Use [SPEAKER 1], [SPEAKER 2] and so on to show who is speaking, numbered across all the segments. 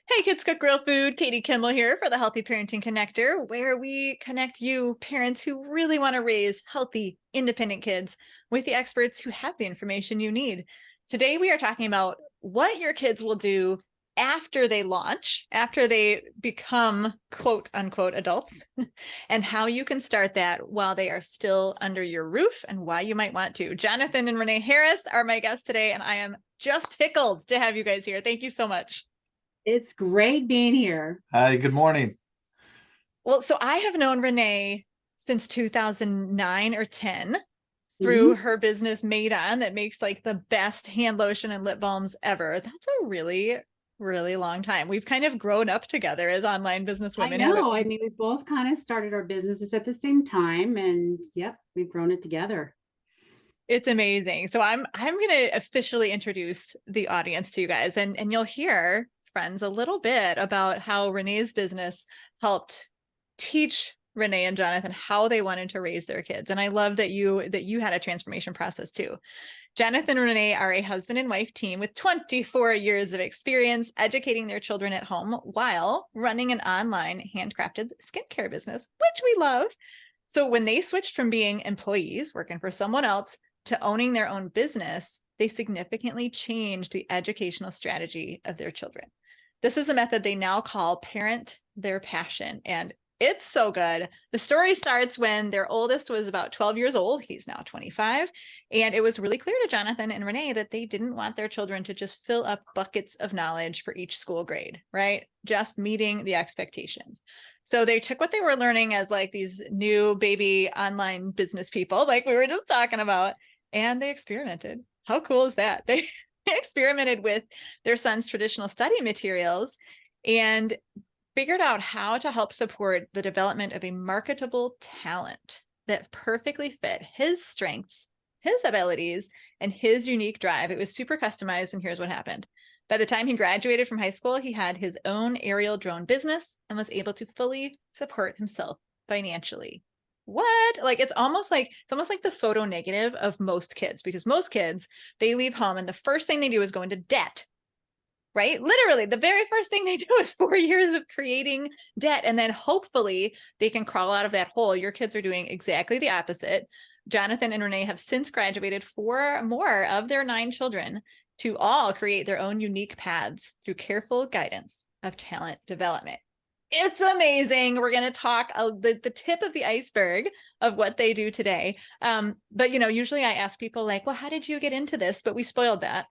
[SPEAKER 1] Hey Kids Cook Real Food, Katie Kimball here for the Healthy Parenting Connector, where we connect you, parents who really want to raise healthy, independent kids, with the experts who have the information you need. Today we are talking about what your kids will do after they launch, after they become quote unquote adults, and how you can start that while they are still under your roof and why you might want to. Jonathan and Renee Harris are my guests today, and I am just tickled to have you guys here. Thank you so much.
[SPEAKER 2] It's great being here.
[SPEAKER 3] Hi, good morning.
[SPEAKER 1] Well, so I have known Renee since 2009 or 10 through
[SPEAKER 2] Mhm.
[SPEAKER 1] her business Made On that makes like the best hand lotion and lip balms ever. That's a really, really long time. We've kind of grown up together as online business
[SPEAKER 2] I
[SPEAKER 1] women, haven't
[SPEAKER 2] know. I
[SPEAKER 1] we?
[SPEAKER 2] mean, we both kind of started our businesses at the same time, and yep, we've grown it together.
[SPEAKER 1] It's amazing. So I'm going to officially introduce the audience to you guys, and you'll hear, friends, a little bit about how Renee's business helped teach Renee and Jonathan how they wanted to raise their kids. And I love that you had a transformation process too. Jonathan and Renee are a husband and wife team with 24 years of experience educating their children at home while running an online handcrafted skincare business, which we love. So when they switched from being employees working for someone else to owning their own business, they significantly changed the educational strategy of their children. This is a method they now call Parent Their Passion. And it's so good. The story starts when their oldest was about 12 years old. He's now 25. And it was really clear to Jonathan and Renee that they didn't want their children to just fill up buckets of knowledge for each school grade, right? Just meeting the expectations. So they took what they were learning as like these new baby online business people, like we were just talking about, and they experimented. How cool is that? They experimented with their son's traditional study materials and figured out how to help support the development of a marketable talent that perfectly fit his strengths, his abilities, and his unique drive. It was super customized, and here's what happened. By the time he graduated from high school, he had his own aerial drone business and was able to fully support himself financially. What? Like it's almost like the photo negative of most kids, because most kids, they leave home and the first thing they do is go into debt, right? Literally, the very first thing they do is 4 years of creating debt. And then hopefully they can crawl out of that hole. Your kids are doing exactly the opposite. Jonathan and Renee have since graduated 4 more of their 9 children to all create their own unique paths through careful guidance of talent development. It's amazing. We're going to talk the tip of the iceberg of what they do today. But, usually I ask people like, well, how did you get into this? But we spoiled that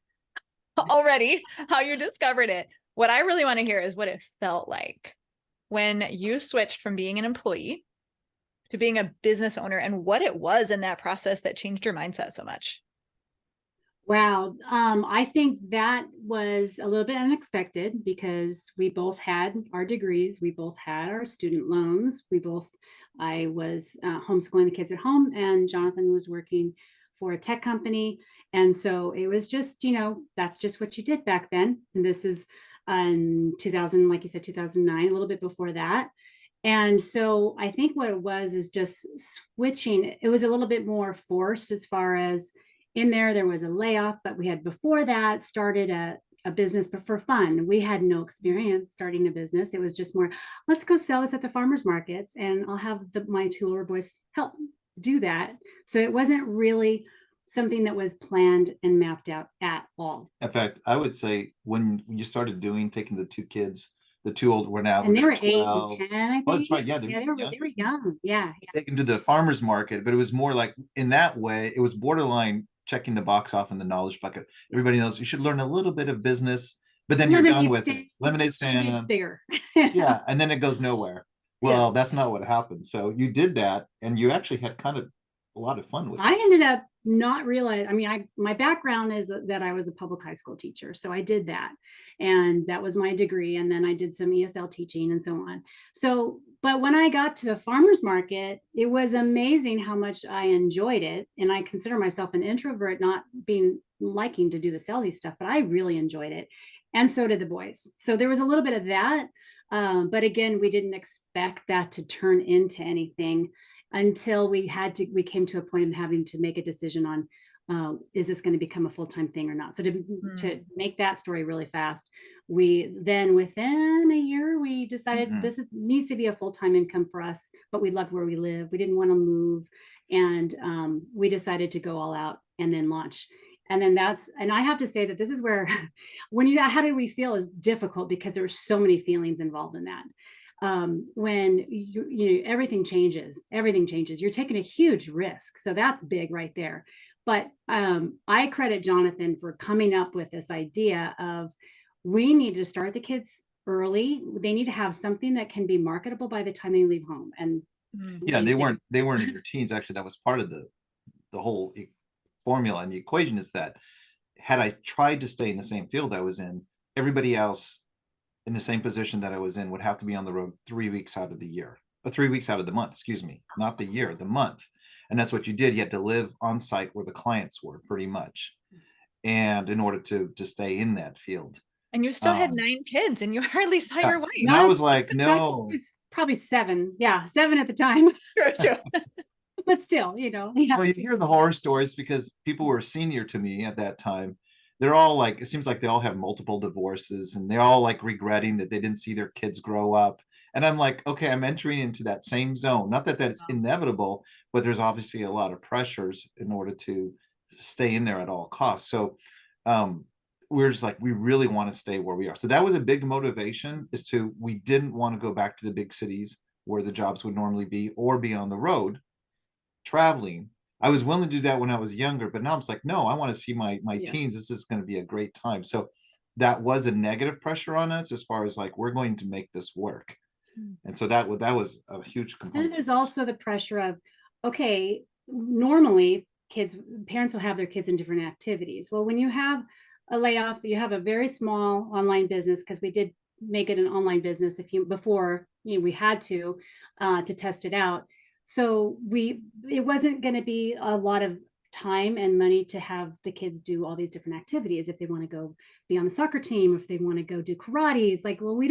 [SPEAKER 1] already, how you discovered it. What I really want to hear is what it felt like when you switched from being an employee to being a business owner, and what it was in that process that changed your mindset so much.
[SPEAKER 2] Wow. I think that was a little bit unexpected because we both had our degrees, we both had our student loans, I was homeschooling the kids at home, and Jonathan was working for a tech company. And so it was just, that's just what you did back then. And this is 2000, like you said, 2009, a little bit before that. And so I think what it was is just switching. It was a little bit more forced as far as in there was a layoff, but we had before that started a business, but for fun. We had no experience starting a business. It was just more, let's go sell this at the farmers markets, and I'll have my 2 older boys help do that. So it wasn't really something that was planned and mapped out at all.
[SPEAKER 3] In fact, I would say when you started taking the two kids, the two old were now
[SPEAKER 2] And they
[SPEAKER 3] they're
[SPEAKER 2] were 8 and
[SPEAKER 3] 12.
[SPEAKER 2] 10, I
[SPEAKER 3] Oh, that's
[SPEAKER 2] think.
[SPEAKER 3] right. Yeah,
[SPEAKER 2] Yeah,
[SPEAKER 3] yeah.
[SPEAKER 2] they were young. Yeah.
[SPEAKER 3] Take them to the farmer's market, but it was more like in that way, it was borderline checking the box off in the knowledge bucket. Everybody knows you should learn a little bit of business, but then you're done
[SPEAKER 2] Lemonade
[SPEAKER 3] with it.
[SPEAKER 2] stand,
[SPEAKER 3] Lemonade
[SPEAKER 2] maybe
[SPEAKER 3] stand,
[SPEAKER 2] bigger.
[SPEAKER 3] yeah, and then it goes nowhere.
[SPEAKER 2] Yeah.
[SPEAKER 3] Well, that's not what happened. So you did that, and you actually had kind of a lot of fun with
[SPEAKER 2] I
[SPEAKER 3] it.
[SPEAKER 2] ended up not realize. I mean, my background is that I was a public high school teacher, so I did that, and that was my degree. And then I did some ESL teaching and so on. So, but when I got to the farmers market, it was amazing how much I enjoyed it. And I consider myself an introvert, not being liking to do the salesy stuff, but I really enjoyed it, and so did the boys. So there was a little bit of that. But again, we didn't expect that to turn into anything until we came to a point of having to make a decision on is this going to become a full-time thing or not. So to
[SPEAKER 1] Mm.
[SPEAKER 2] make that story really fast, We then within a year, we decided
[SPEAKER 3] Mhm.
[SPEAKER 2] this needs to be a full-time income for us, but we loved where we live. We didn't want to move. And we decided to go all out and then launch. And then and I have to say that this is where, how did we feel is difficult because there were so many feelings involved in that. When everything changes, you're taking a huge risk. So that's big right there. But I credit Jonathan for coming up with this idea of, we need to start the kids early. They need to have something that can be marketable by the time they leave home. And
[SPEAKER 3] Yeah, they weren't in your teens. Actually, that was part of the whole formula and the equation, is that had I tried to stay in the same field I was in, everybody else in the same position that I was in would have to be on the road 3 weeks out of the year, or 3 weeks out of the month, excuse me, not the year, the month. And that's what you did. You had to live on site where the clients were, pretty much. And in order to stay in that field.
[SPEAKER 1] And you still had 9 kids and you hardly saw
[SPEAKER 3] Yeah.
[SPEAKER 1] your wife.
[SPEAKER 3] And I was like, no.
[SPEAKER 2] It's probably 7. Yeah, 7 at the time.
[SPEAKER 1] True.
[SPEAKER 2] But still, yeah.
[SPEAKER 3] Well, you hear the horror stories because people who were senior to me at that time, they're all like, it seems like they all have multiple divorces and they're all like regretting that they didn't see their kids grow up. And I'm like, okay, I'm entering into that same zone. Not that that's inevitable, but there's obviously a lot of pressures in order to stay in there at all costs. So we're just like, we really want to stay where we are. So that was a big motivation, we didn't want to go back to the big cities where the jobs would normally be, or be on the road traveling. I was willing to do that when I was younger, but now I'm just like, no, I want to see my teens. This is going to be a great time. So that was a negative pressure on us, as far as like, we're going to make this work. And so that was a huge component.
[SPEAKER 2] And there's also the pressure of, okay, normally parents will have their kids in different activities. Well, when you have a layoff, you have a very small online business, because we did make it an online business before we had to test it out. So it wasn't going to be a lot of time and money to have the kids do all these different activities. If they want to go be on the soccer team, if they want to go do karate, it's like, well, we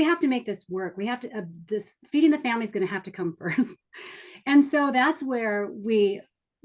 [SPEAKER 2] have to make this work. We have to, this feeding the family is going to have to come first. And so that's where we,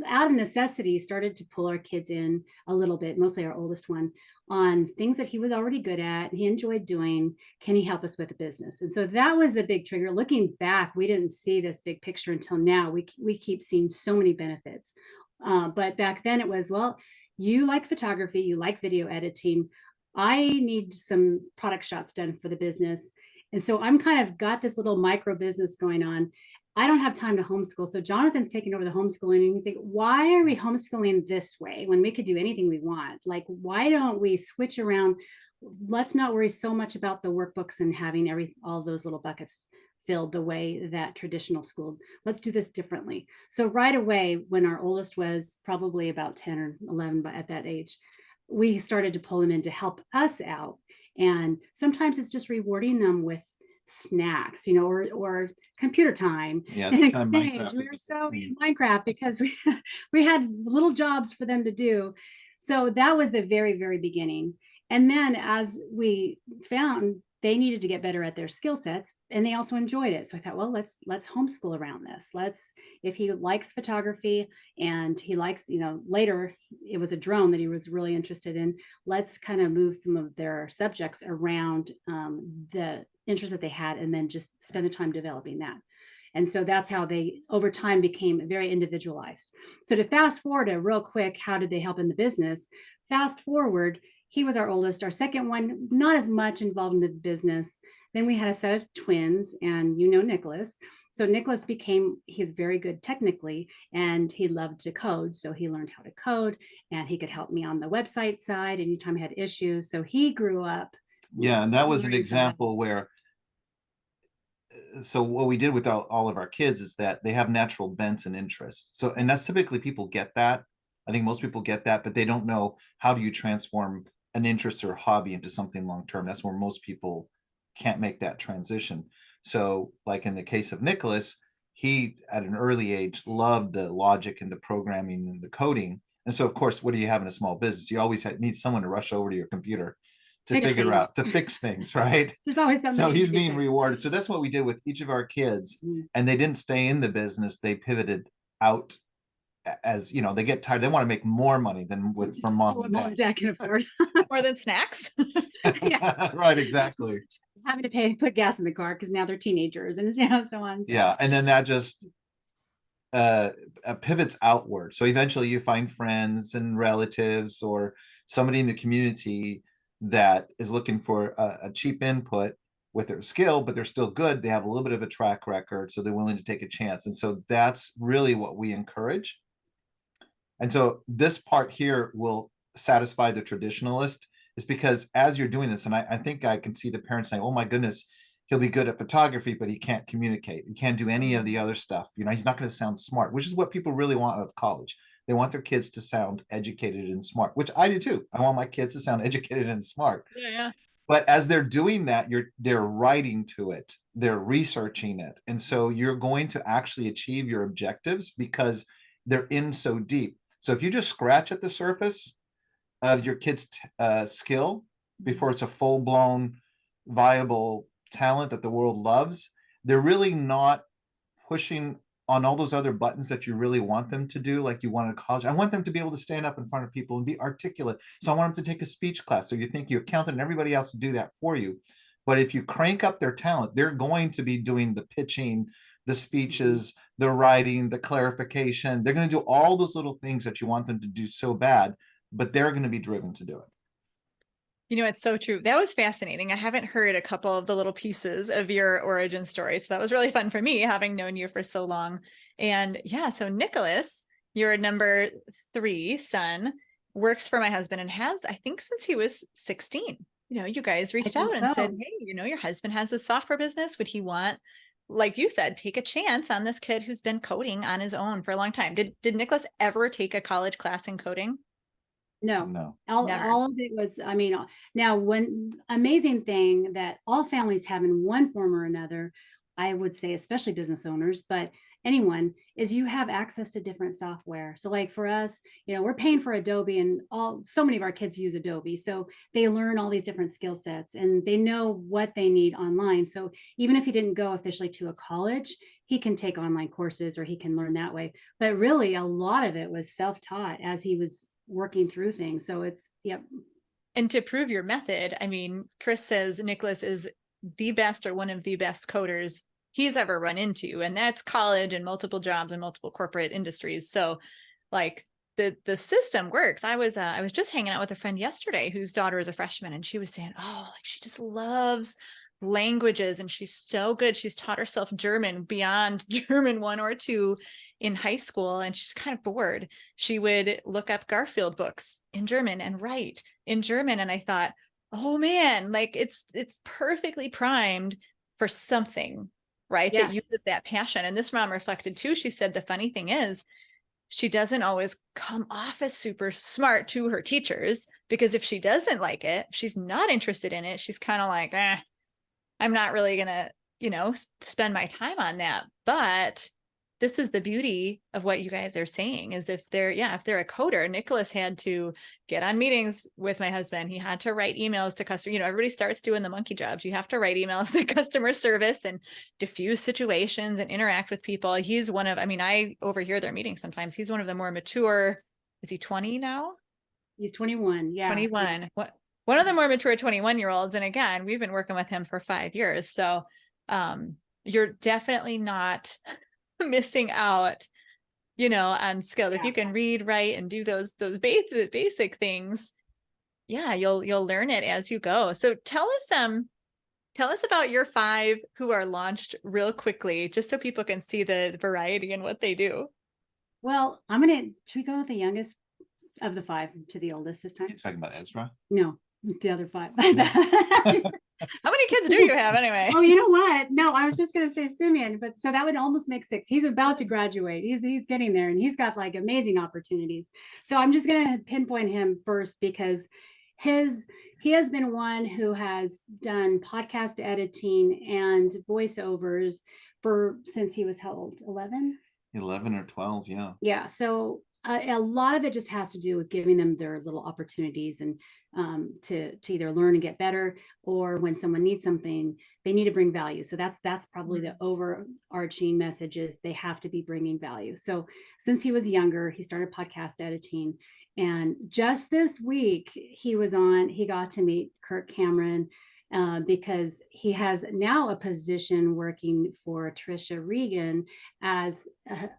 [SPEAKER 2] out of necessity, started to pull our kids in a little bit, mostly our oldest one, on things that he was already good at, he enjoyed doing. Can he help us with the business? And so that was the big trigger. Looking back, we didn't see this big picture until now. We keep seeing so many benefits. But back then it was, well, you like photography, you like video editing. I need some product shots done for the business. And so I'm kind of got this little micro business going on. I don't have time to homeschool. So Jonathan's taking over the homeschooling, and he's like, why are we homeschooling this way when we could do anything we want? Like, why don't we switch around? Let's not worry so much about the workbooks and having all those little buckets filled the way that traditional school. Let's do this differently. So right away, when our oldest was probably about 10 or 11, but at that age, we started to pull them in to help us out. And sometimes it's just rewarding them with snacks, or computer time.
[SPEAKER 3] Yeah,
[SPEAKER 2] And
[SPEAKER 3] time Minecraft
[SPEAKER 2] we were so in Minecraft because we had little jobs for them to do. So that was the very, very beginning. And then as we found they needed to get better at their skill sets, and they also enjoyed it. So I thought, well, let's homeschool around this. If he likes photography and he likes, later it was a drone that he was really interested in, let's kind of move some of their subjects around the interest that they had, and then just spend the time developing that. And so that's how they over time became very individualized. So to fast forward real quick, how did they help in the business? Fast forward, he was our oldest. Our second one, not as much involved in the business. Then we had a set of twins, and Nicholas. So Nicholas he's very good technically, and he loved to code. So he learned how to code, and he could help me on the website side anytime I had issues. So he grew up.
[SPEAKER 3] Yeah, and that was an example where, so what we did with all of our kids is that they have natural bents and interests. So, and that's typically, people get that. I think most people get that, but they don't know, how do you transform an interest or hobby into something long-term? That's where most people can't make that transition. So like in the case of Nicholas, he at an early age loved the logic and the programming and the coding. And so of course, what do you have in a small business? You always need someone to rush over to your computer to fix things, right?
[SPEAKER 2] There's always something.
[SPEAKER 3] So he's being rewarded. So that's what we did with each of our kids. And they didn't stay in the business. They pivoted out as you know, they get tired, they want to make more money than with from mom
[SPEAKER 2] What
[SPEAKER 3] and
[SPEAKER 2] mom and dad can afford.
[SPEAKER 1] More than snacks.
[SPEAKER 2] Yeah.
[SPEAKER 3] Right, exactly.
[SPEAKER 2] Having to put gas in the car because now they're teenagers and so on. So.
[SPEAKER 3] Yeah, and then that just uh pivots outward. So eventually you find friends and relatives or somebody in the community that is looking for a cheap input with their skill, but they're still good. They have a little bit of a track record, so they're willing to take a chance. And so that's really what we encourage. And so this part here will satisfy the traditionalist, is because as you're doing this, and I think I can see the parents saying, oh my goodness, he'll be good at photography, but he can't communicate. He can't do any of the other stuff. You know, he's not going to sound smart, which is what people really want out of college. They want their kids to sound educated and smart, which I do too. I want my kids to sound educated and smart.
[SPEAKER 1] Yeah.
[SPEAKER 3] But as they're doing that, they're writing to it, they're researching it. And so you're going to actually achieve your objectives because they're in so deep. So if you just scratch at the surface of your kid's skill before it's a full-blown viable talent that the world loves, they're really not pushing on all those other buttons that you really want them to do, like you want in college. I want them to be able to stand up in front of people and be articulate. So I want them to take a speech class. So you think your accountant and everybody else will do that for you. But if you crank up their talent, they're going to be doing the pitching, the speeches, the writing, the clarification. They're going to do all those little things that you want them to do so bad, but they're going to be driven to do it.
[SPEAKER 1] You know, it's so true. That was fascinating. I haven't heard a couple of the little pieces of your origin story. So that was really fun for me, having known you for so long. And yeah, so Nicholas, your number 3 son, works for my husband and has, I think, since he was 16. You know, you guys reached out and said, hey, you know, your husband has a software business. Would he want, like you said, take a chance on this kid who's been coding on his own for a long time? Did Nicholas ever take a college class in coding?
[SPEAKER 2] No,
[SPEAKER 1] Never.
[SPEAKER 2] all of it was, I mean, now one amazing thing that all families have in one form or another, I would say, especially business owners, but anyone, is you have access to different software. So like for us, you know, we're paying for Adobe and so many of our kids use Adobe. So they learn all these different skill sets and they know what they need online. So even if he didn't go officially to a college, he can take online courses or he can learn that way. But really a lot of it was self-taught as he was working through things. So it's, yep.
[SPEAKER 1] And to prove your method, I mean, Chris says Nicholas is the best or one of the best coders he's ever run into, and that's college and multiple jobs and multiple corporate industries. So like the system works. I was just hanging out with a friend yesterday whose daughter is a freshman, and she was saying, oh, like she just loves languages and she's so good. She's taught herself German beyond German 1 or 2 in high school, and she's kind of bored. She would look up Garfield books in German and write in German. And I thought, oh man, like it's perfectly primed for something, right?
[SPEAKER 2] Yes.
[SPEAKER 1] That uses that passion. And this mom reflected too. She said the funny thing is she doesn't always come off as super smart to her teachers, because if she doesn't like it, she's not interested in it, she's kind of like, I'm not really gonna, you know, spend my time on that. But this is the beauty of what you guys are saying, is if they're a coder. Nicholas had to get on meetings with my husband. He had to write emails to customer, you know, everybody starts doing the monkey jobs. You have to write emails to customer service and diffuse situations and interact with people. He's one of, I mean, I overhear their meetings sometimes. He's one of the more mature, is he 20 now?
[SPEAKER 2] He's 21. Yeah.
[SPEAKER 1] 21. One of the more mature 21-year-olds. And again, we've been working with him for 5 years. So you're definitely not missing out, you know, on skill. If you can read, write, and do those basic things, yeah, you'll learn it as you go. So tell us about your 5 who are launched real quickly, just so people can see the variety in what they do.
[SPEAKER 2] Well, should we go with the youngest of the 5 to the oldest this time?
[SPEAKER 3] You're talking about Ezra?
[SPEAKER 2] No, the other 5.
[SPEAKER 1] How many kids do you have anyway?
[SPEAKER 2] Oh, you know what? No, I was just going to say Simeon, but so that would almost make 6. He's about to graduate. He's getting there, and he's got like amazing opportunities. So I'm just going to pinpoint him first because he has been one who has done podcast editing and voiceovers since he was how old? 11?
[SPEAKER 3] 11 or 12, yeah.
[SPEAKER 2] Yeah. So a lot of it just has to do with giving them their little opportunities and to either learn and get better, or when someone needs something, they need to bring value. So that's probably the overarching message, is they have to be bringing value. So since he was younger, he started podcast editing, and just this week he got to meet Kirk Cameron, because he has now a position working for Trisha Regan as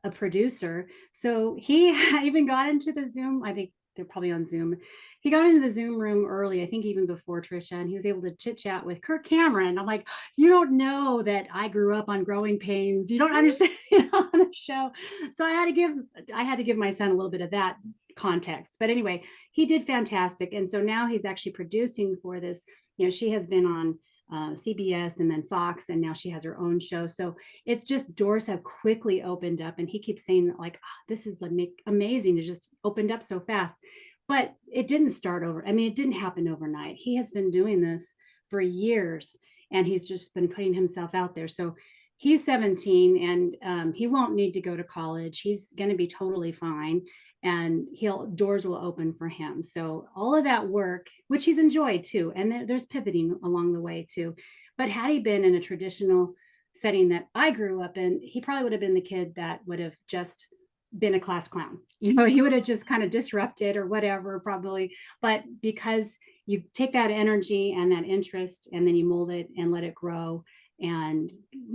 [SPEAKER 2] a producer. So he even got into the Zoom. I think they're probably on Zoom. He got into the Zoom room early, I think even before Trisha, and he was able to chit chat with Kirk Cameron. I'm like, you don't know that I grew up on Growing Pains. You don't understand on the show. So I had to give my son a little bit of that context. But anyway, he did fantastic. And so now he's actually producing for this. She has been on CBS and then Fox, and now she has her own show. So it's just, doors have quickly opened up, and he keeps saying like, oh, this is like amazing. It just opened up so fast. But it didn't it didn't happen overnight. He has been doing this for years, and he's just been putting himself out there. So he's 17, and he won't need to go to college. He's going to be totally fine, and doors will open for him. So all of that work, which he's enjoyed too, and there's pivoting along the way too. But had he been in a traditional setting that I grew up in, he probably would have been the kid that would have just been a class clown. He would have just kind of disrupted or whatever, probably. But because you take that energy and that interest, and then you mold it and let it grow, and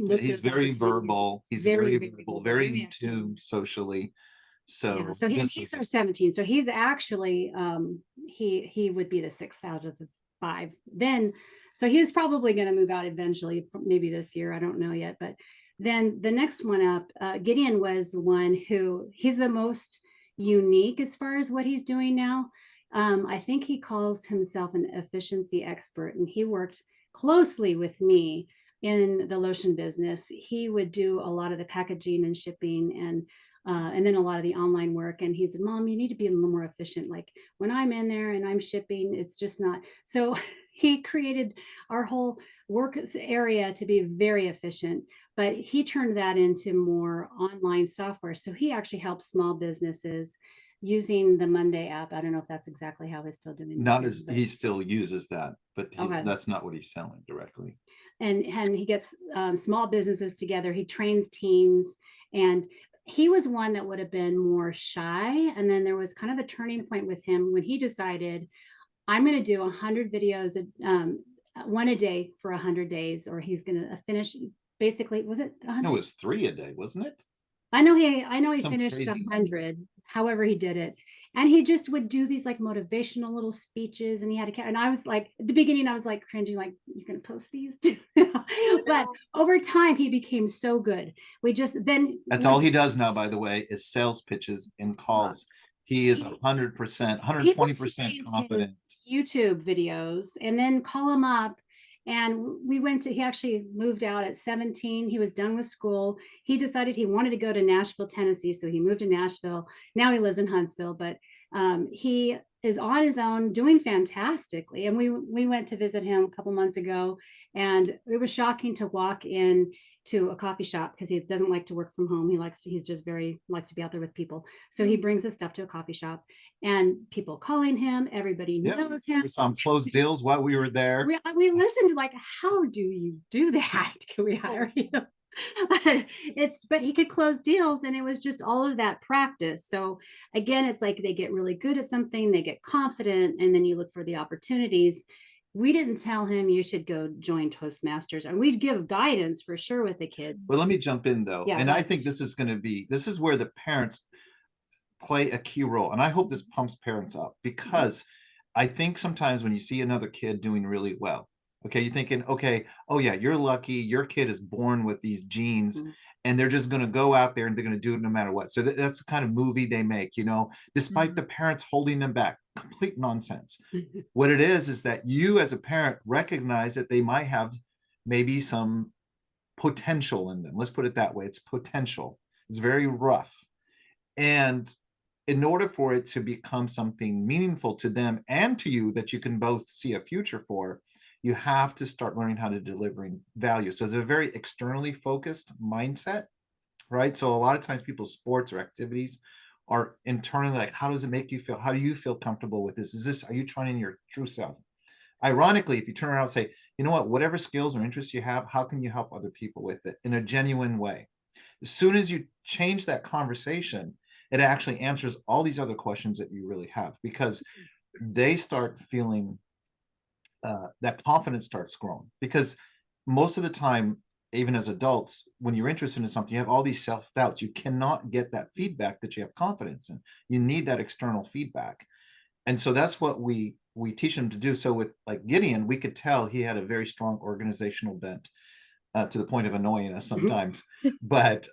[SPEAKER 3] he's very verbal. He's very verbal, very in tune socially. So
[SPEAKER 2] he's our 17. So he's actually he would be the 6th out of the 5 then. So he's probably going to move out eventually, maybe this year. I don't know yet. But then the next one up, Gideon was one who, he's the most unique as far as what he's doing now. I think he calls himself an efficiency expert, and he worked closely with me in the lotion business. He would do a lot of the packaging and shipping, and then a lot of the online work. And he said, Mom, you need to be a little more efficient. Like when I'm in there and I'm shipping, it's just not. So he created our whole work area to be very efficient, but he turned that into more online software. So he actually helps small businesses using the Monday app. I don't know if that's exactly how he's still doing.
[SPEAKER 3] Not as he still uses that, but that's not what he's selling directly.
[SPEAKER 2] And he gets small businesses together. He trains teams, and he was one that would have been more shy. And then there was kind of a turning point with him when he decided, I'm going to do 100 videos, one a day for 100 days, or he's going to finish. Basically, was it 100?
[SPEAKER 3] No, it was 3 a day, wasn't it?
[SPEAKER 2] I know he
[SPEAKER 3] Some
[SPEAKER 2] finished
[SPEAKER 3] crazy
[SPEAKER 2] 100, however he did it. And he just would do these like motivational little speeches, and he had and I was like, at the beginning, I was like cringing, like, you're going to post these? But over time, he became so good.
[SPEAKER 3] That's all he does now, by the way, is sales pitches and calls. He is 100%, 120% confident.
[SPEAKER 2] YouTube videos, and then call him up. And he actually moved out at 17. He was done with school. He decided he wanted to go to Nashville, Tennessee. So he moved to Nashville. Now he lives in Huntsville, but he is on his own, doing fantastically. And we went to visit him a couple months ago, and it was shocking to walk in to a coffee shop, because he doesn't like to work from home. He likes to be out there with people. So he brings his stuff to a coffee shop, and people calling him, everybody knows him.
[SPEAKER 3] We saw him close deals while we were there.
[SPEAKER 2] We listened, like, how do you do that? Can we hire you? But he could close deals, and it was just all of that practice. So again, it's like they get really good at something, they get confident, and then you look for the opportunities. We didn't tell him you should go join Toastmasters, and we'd give guidance for sure with the kids.
[SPEAKER 3] Well, let me jump in though. And I think this is where the parents play a key role. And I hope this pumps parents up, because I think sometimes when you see another kid doing really well, okay, you're thinking, okay, oh yeah, you're lucky. Your kid is born with these genes, and they're just going to go out there and they're going to do it no matter what. So that's the kind of movie they make, despite the parents holding them back. Complete nonsense. What it is that you as a parent recognize that they might have maybe some potential in them. Let's put it that way. It's potential. It's very rough. And in order for it to become something meaningful to them and to you that you can both see a future for, you have to start learning how to delivering value. So it's a very externally focused mindset, right? So a lot of times people's sports or activities are internally like, how does it make you feel? How do you feel comfortable with this? Are you trying your true self? Ironically, if you turn around and say, you know what, whatever skills or interests you have, how can you help other people with it in a genuine way? As soon as you change that conversation, it actually answers all these other questions that you really have, because they start feeling that confidence starts growing. Because most of the time, even as adults, when you're interested in something, you have all these self-doubts. You cannot get that feedback that you have confidence in. You need that external feedback. And so that's what we teach them to do. So with like Gideon, we could tell he had a very strong organizational bent, to the point of annoying us sometimes. but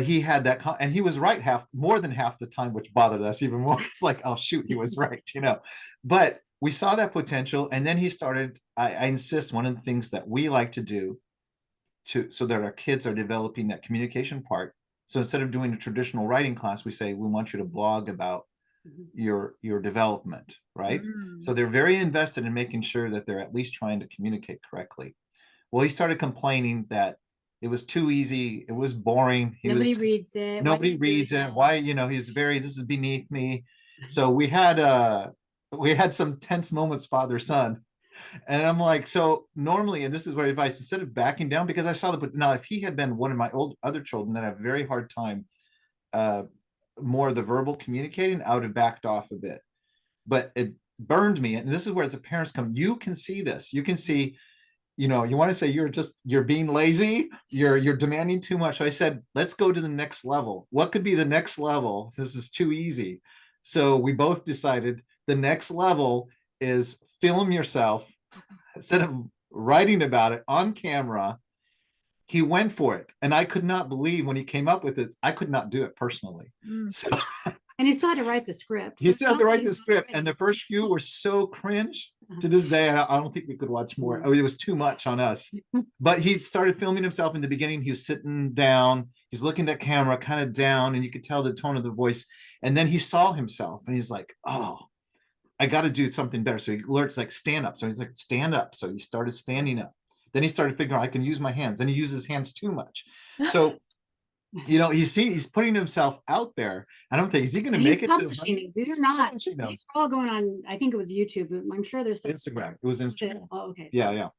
[SPEAKER 3] he had that, and he was right more than half the time, which bothered us even more. It's like, oh shoot, he was right, you know. But we saw that potential, and then he started. I insist, one of the things that we like to do so that our kids are developing that communication part. So instead of doing a traditional writing class, we say we want you to blog about your development, right? So they're very invested in making sure that they're at least trying to communicate correctly. Well, he started complaining that it was too easy, it was boring.
[SPEAKER 2] Nobody reads it.
[SPEAKER 3] Nobody reads it. Why, you know, this is beneath me. So we had some tense moments, father son. And I'm like, so normally, and this is where advice, instead of backing down, because I saw now if he had been one of my other children that have a very hard time, more of the verbal communicating, I would have backed off a bit. But it burned me. And this is where the parents come. You can see this. You can see, you know, you want to say you're being lazy, you're demanding too much. So I said, let's go to the next level. What could be the next level? This is too easy. So we both decided the next level is film yourself. Instead of writing about it on camera, he went for it. And I could not believe when he came up with it, I could not do it personally. So
[SPEAKER 2] and he still had to write the script.
[SPEAKER 3] He still had to write the script. And the first few were so cringe. To this day, I don't think we could watch more. I mean, it was too much on us. But he started filming himself in the beginning. He was sitting down. He's looking at camera kind of down, and you could tell the tone of the voice. And then he saw himself and he's like, oh, I got to do something better. So he learns like stand up. So he's like, stand up. So he started standing up. Then he started figuring out I can use my hands. Then he uses his hands too much. So, you know, he's putting himself out there. I don't think, is he going to make it to
[SPEAKER 2] these are not, these are all going on. I think it was YouTube. I'm sure there's
[SPEAKER 3] Instagram. It was Instagram.
[SPEAKER 2] Oh, okay.
[SPEAKER 3] Yeah.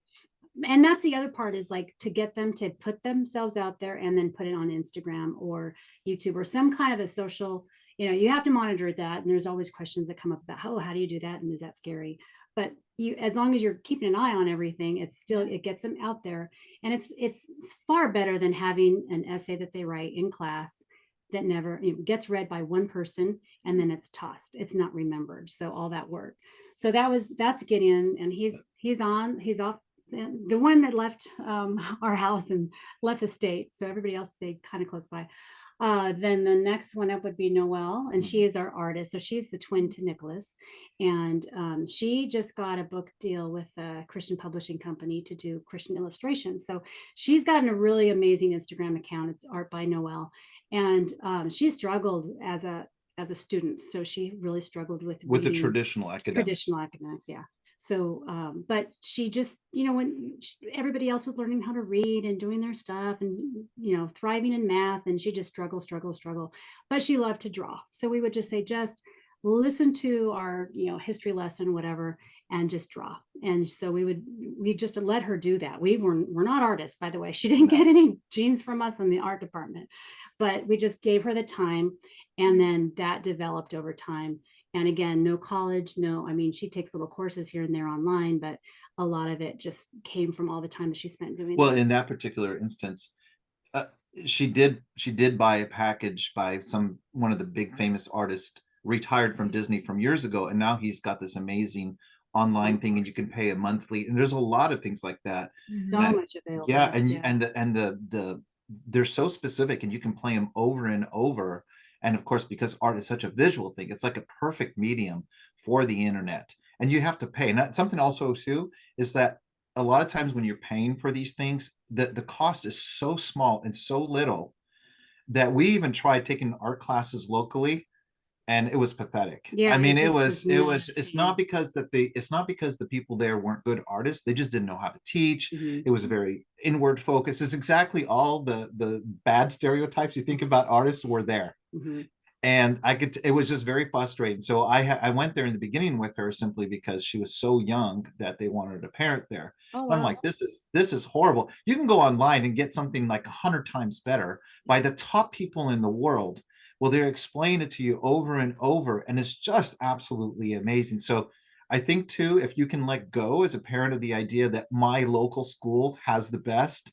[SPEAKER 2] And that's the other part, is like to get them to put themselves out there and then put it on Instagram or YouTube or some kind of a social, you know, you have to monitor that. And there's always questions that come up about, oh, how do you do that? And is that scary? But you, as long as you're keeping an eye on everything, it gets them out there. And it's far better than having an essay that they write in class that never gets read by one person and then it's tossed. It's not remembered. So all that work. So that's Gideon, and he's off. The one that left our house and left the state. So everybody else stayed kind of close by. Then the next one up would be Noelle, and she is our artist. So she's the twin to Nicholas, and she just got a book deal with a Christian publishing company to do Christian illustrations. So she's gotten a really amazing Instagram account. It's Art by Noelle, and she struggled as a student. So she really struggled with
[SPEAKER 3] the traditional academics.
[SPEAKER 2] Yeah. So, but she just, you know, when everybody else was learning how to read and doing their stuff and, you know, thriving in math, and she just struggle, but she loved to draw. So we would just say, just listen to our, you know, history lesson, whatever, and just draw. And so we just let her do that. We're not artists, by the way. She didn't get any genes from us in the art department, but we just gave her the time. And then that developed over time. And again, no college, I mean, she takes little courses here and there online, but a lot of it just came from all the time that she spent doing
[SPEAKER 3] Well, in that particular instance, she did buy a package by one of the big famous artists, retired from Disney from years ago. And now he's got this amazing online thing, and you can pay a monthly, and there's a lot of things like that.
[SPEAKER 2] So much available.
[SPEAKER 3] Yeah. And they're so specific, and you can play them over and over. And of course, because art is such a visual thing, it's like a perfect medium for the internet, and you have to pay. And something also too is that a lot of times when you're paying for these things, the cost is so small and so little that we even tried taking art classes locally, and it was pathetic.
[SPEAKER 2] Yeah,
[SPEAKER 3] I mean, it's not because the people there weren't good artists. They just didn't know how to teach. It was very inward focused. It's exactly all the bad stereotypes you think about artists were there. And it was just very frustrating. So I went there in the beginning with her simply because she was so young that they wanted a parent there.
[SPEAKER 1] Oh,
[SPEAKER 3] I'm
[SPEAKER 1] wow.
[SPEAKER 3] like, this is horrible. You can go online and get something like 100 times better by the top people in the world. Well, they explain it to you over and over, and it's just absolutely amazing. So I think too, if you can let go as a parent of the idea that my local school has the best,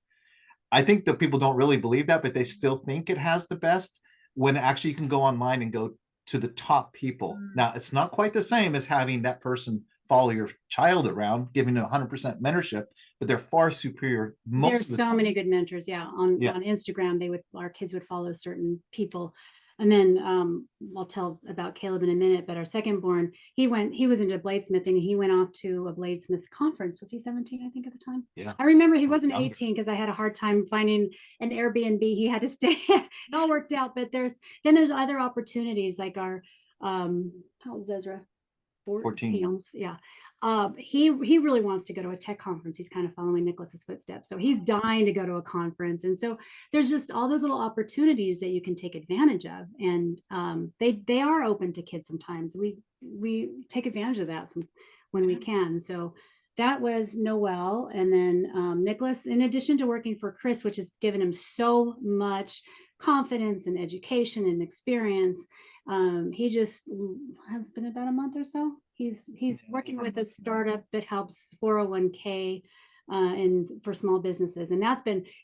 [SPEAKER 3] I think that people don't really believe that, but they still think it has the best, when actually you can go online and go to the top people.
[SPEAKER 1] Mm.
[SPEAKER 3] Now, it's not quite the same as having that person follow your child around, giving them 100% mentorship, but they're far superior most
[SPEAKER 2] There's
[SPEAKER 3] of the
[SPEAKER 2] so
[SPEAKER 3] time.
[SPEAKER 2] many good mentors. Yeah. On
[SPEAKER 3] Yeah.
[SPEAKER 2] Instagram, our kids would follow certain people. And then I'll tell about Caleb in a minute, but our second born, he was into bladesmithing. He went off to a bladesmith conference. Was he 17, I think, at the time?
[SPEAKER 3] Yeah.
[SPEAKER 2] I remember he
[SPEAKER 3] Or
[SPEAKER 2] wasn't
[SPEAKER 3] younger.
[SPEAKER 2] 18 because I had a hard time finding an Airbnb. He had to stay. It all worked out. But there's other opportunities like our how old is Ezra? 14,
[SPEAKER 3] 14.
[SPEAKER 2] yeah. He really wants to go to a tech conference. He's kind of following Nicholas's footsteps, so he's dying to go to a conference. And so there's just all those little opportunities that you can take advantage of, and they are open to kids. Sometimes we take advantage of that when we can. So that was Noel. And then Nicholas, in addition to working for Chris, which has given him so much confidence and education and experience, he just has been about a month or so. He's working with a startup that helps 401k and for small businesses, and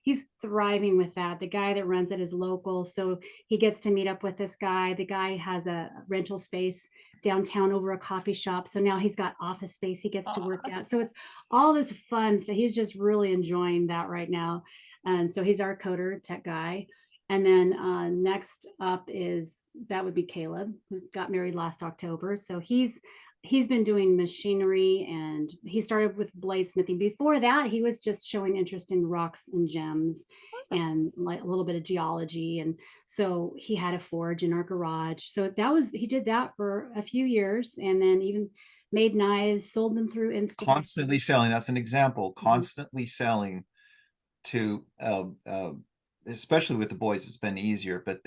[SPEAKER 2] he's thriving with that. The guy that runs it is local, so he gets to meet up with this guy. The guy has a rental space downtown over a coffee shop, so now he's got office space he gets to work at. So it's all this fun stuff. He's just really enjoying that right now, and so he's our coder tech guy. And then next up that would be Caleb, who got married last October. So he's been doing machinery, and he started with bladesmithing. Before that, he was just showing interest in rocks and gems and like a little bit of geology. And so he had a forge in our garage. So he did that for a few years, and then even made knives, sold them through Instagram.
[SPEAKER 3] Constantly selling. That's an example.
[SPEAKER 2] Mhm.
[SPEAKER 3] Constantly selling to especially with the boys, it's been easier, but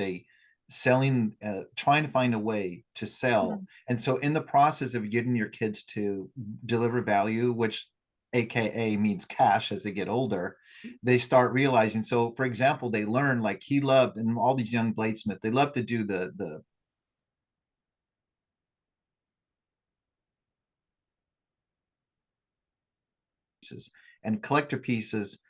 [SPEAKER 3] trying to find a way to sell.
[SPEAKER 1] Mhm.
[SPEAKER 3] And so in the process of getting your kids to deliver value, which AKA means cash as they get older, they start realizing. So for example, they learn, like he loved, and all these young bladesmiths, they love to do the pieces and collector pieces,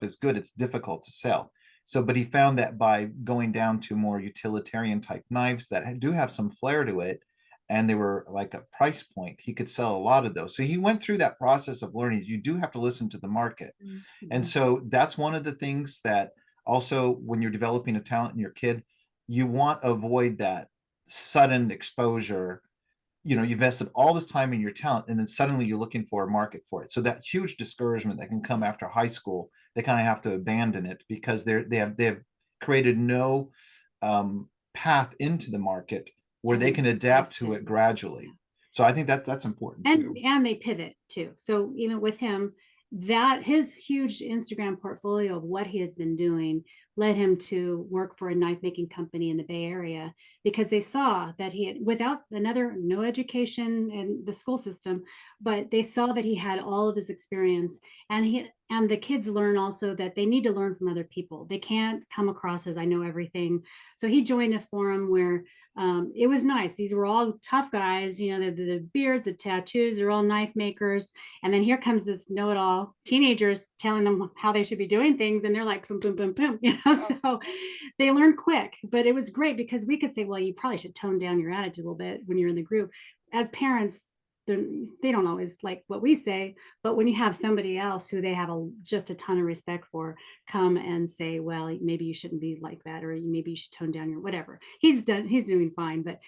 [SPEAKER 3] is good, it's difficult to sell. So, but he found that by going down to more utilitarian type knives that do have some flair to it, and they were like a price point, he could sell a lot of those. So he went through that process of learning. You do have to listen to the market.
[SPEAKER 1] Mm-hmm.
[SPEAKER 3] And so that's one of the things that also, when you're developing a talent in your kid, you want to avoid that sudden exposure. You invested all this time in your talent, and then suddenly you're looking for a market for it. So that huge discouragement that can come after high school, they kind of have to abandon it because they have created no path into the market where they can adapt to it gradually. So I think that's important too.
[SPEAKER 2] And they pivot too. So even with him, that his huge Instagram portfolio of what he had been doing led him to work for a knife making company in the Bay Area, because they saw that he had, without no education in the school system, but they saw that he had all of this experience. And the kids learn also that they need to learn from other people. They can't come across as I know everything. So he joined a forum where it was nice. These were all tough guys, the beards, the tattoos, they're all knife makers. And then here comes this know-it-all teenagers telling them how they should be doing things. And they're like, boom, boom, boom, boom. So they learn quick, but it was great because we could say, well, you probably should tone down your attitude a little bit when you're in the group. As parents, they don't always like what we say, but when you have somebody else who they have just a ton of respect for come and say, well, maybe you shouldn't be like that, or maybe you should tone down your whatever. He's doing fine, but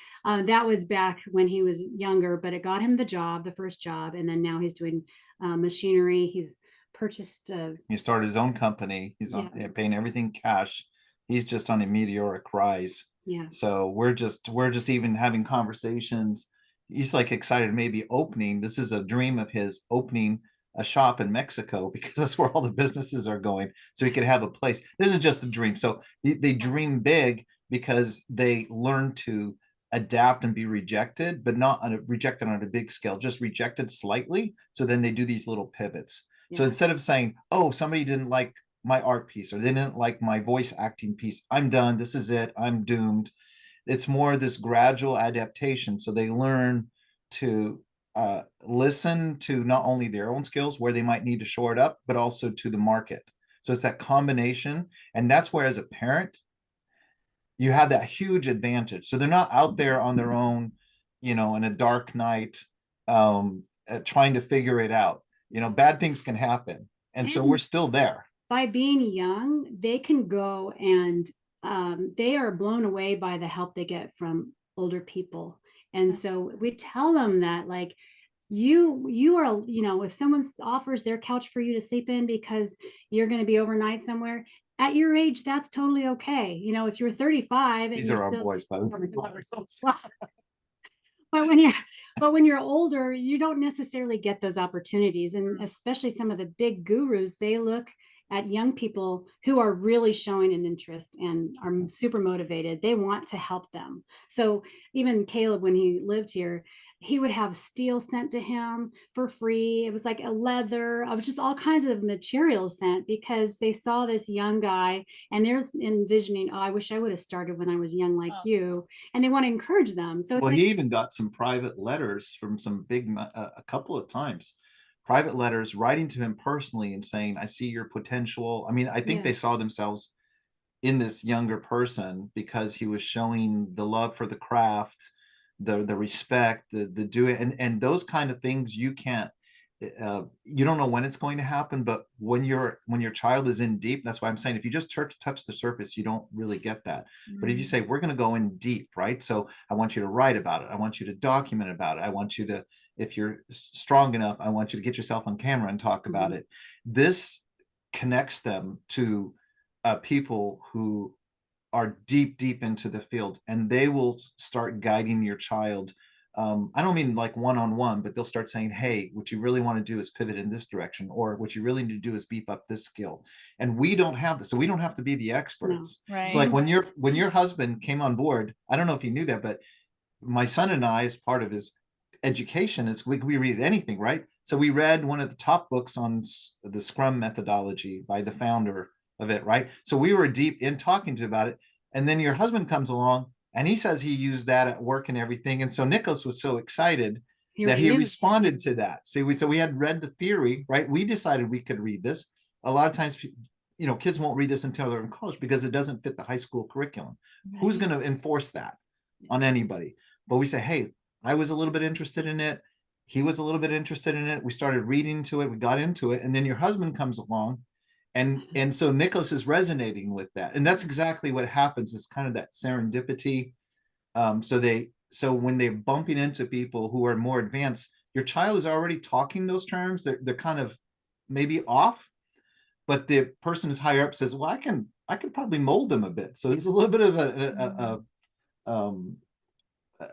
[SPEAKER 2] that was back when he was younger, but it got him the first job, and then now he's doing machinery. He's purchased
[SPEAKER 3] he started his own company. He's paying everything cash. He's just on a meteoric rise.
[SPEAKER 2] Yeah.
[SPEAKER 3] So we're just even having conversations. He's like excited, maybe opening. This is a dream of his, opening a shop in Mexico because that's where all the businesses are going. So he could have a place. This is just a dream. So they dream big because they learn to adapt and be rejected, but not rejected on a big scale, just rejected slightly. So then they do these little pivots. So instead of saying, oh, somebody didn't like my art piece or they didn't like my voice acting piece, I'm done. This is it. I'm doomed. It's more this gradual adaptation. So they learn to listen to not only their own skills where they might need to shore it up, but also to the market. So it's that combination. And that's where, as a parent, you have that huge advantage. So they're not out there on their own, in a dark night, trying to figure it out. Bad things can happen. And so we're still there.
[SPEAKER 2] By being young, they can go and they are blown away by the help they get from older people. And so we tell them that, like, you are, if someone offers their couch for you to sleep in because you're going to be overnight somewhere at your age, that's totally okay. If you're 35,
[SPEAKER 3] these are our boys, by the way.
[SPEAKER 2] But when you're older, you don't necessarily get those opportunities. And especially some of the big gurus, they look at young people who are really showing an interest and are super motivated. They want to help them. So even Caleb, when he lived here, he would have steel sent to him for free. It was like a leather, it was just all kinds of materials sent because they saw this young guy and they're envisioning, oh, I wish I would have started when I was young like you. And they want to encourage them. So it's
[SPEAKER 3] he even got some private letters from some big, a couple of times, private letters writing to him personally and saying, I see your potential. I mean, I think they saw themselves in this younger person because he was showing the love for the craft, the respect, the do it, and those kind of things. You can't, you don't know when it's going to happen, but when your child is in deep, that's why I'm saying if you just touch the surface, you don't really get that. But if you say we're going to go in deep, right? So I want you to write about it. I want you to document about it. I want you to, if you're strong enough, I want you to get yourself on camera and talk about it. This connects them to people who are deep into the field, and they will start guiding your child. I don't mean like one-on-one, but they'll start saying, hey, what you really want to do is pivot in this direction, or what you really need to do is beef up this skill. And we don't have this, so we don't have to be the experts.
[SPEAKER 1] No, right.
[SPEAKER 3] It's like when your husband came on board, I don't know if you knew that, but my son and I, as part of his education, is we read anything, right? So we read one of the top books on the Scrum methodology by the founder of it, right? So we were deep in talking to about it. And then your husband comes along and he says he used that at work and everything. And so Nicholas was so excited that he responded to that. So we had read the theory, right? We decided we could read this. A lot of times, kids won't read this until they're in college because it doesn't fit the high school curriculum. Right. Who's going to enforce that on anybody? But we say, hey, I was a little bit interested in it. He was a little bit interested in it. We started reading to it. We got into it. And then your husband comes along. And so Nicholas is resonating with that. And that's exactly what happens. It's kind of that serendipity. So when they're bumping into people who are more advanced, your child is already talking those terms. They're kind of maybe off, but the person who's higher up says, well, I can probably mold them a bit. So it's a little bit of